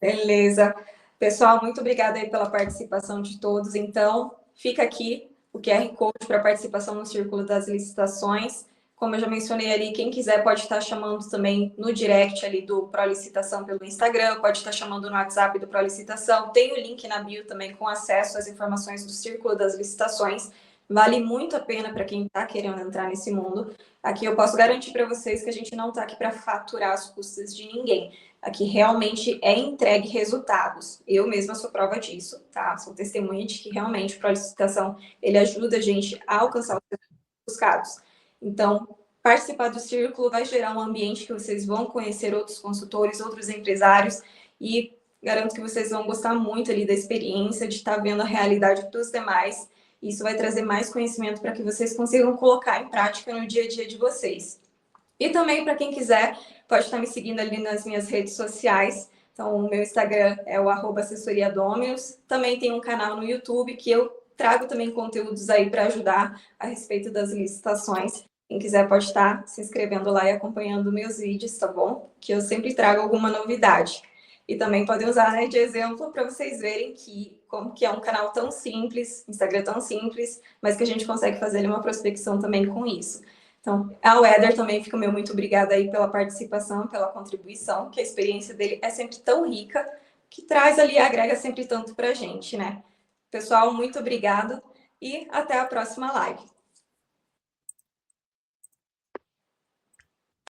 Beleza. Pessoal, muito obrigada aí pela participação de todos. Então, fica aqui o QR Code para participação no Círculo das Licitações. Como eu já mencionei ali, quem quiser pode estar chamando também no direct ali do ProLicitação pelo Instagram, pode estar chamando no WhatsApp do ProLicitação. Tem o link na bio também com acesso às informações do Círculo das Licitações. Vale muito a pena para quem está querendo entrar nesse mundo. Aqui eu posso garantir para vocês que a gente não está aqui para faturar as custas de ninguém. Aqui realmente é entregue resultados. Eu mesma sou prova disso, tá? Sou testemunha de que realmente o ProLicitação, ele ajuda a gente a alcançar os resultados buscados. Então, participar do Círculo vai gerar um ambiente que vocês vão conhecer outros consultores, outros empresários, e garanto que vocês vão gostar muito ali da experiência, de estar vendo a realidade dos demais. Isso vai trazer mais conhecimento para que vocês consigam colocar em prática no dia a dia de vocês. E também, para quem quiser, pode estar me seguindo ali nas minhas redes sociais. Então, o meu Instagram é o @assessoriadominos. Também tem um canal no YouTube que eu trago também conteúdos aí para ajudar a respeito das licitações. Quem quiser pode estar se inscrevendo lá e acompanhando meus vídeos, tá bom? Que eu sempre trago alguma novidade. E também podem usar, né, de exemplo para vocês verem como que é um canal tão simples, Instagram tão simples, mas que a gente consegue fazer ali uma prospecção também com isso. Então, ao Éder também fica meu muito obrigada aí pela participação, pela contribuição, que a experiência dele é sempre tão rica, que traz ali, agrega sempre tanto para a gente, né? Pessoal, muito obrigado e até a próxima live.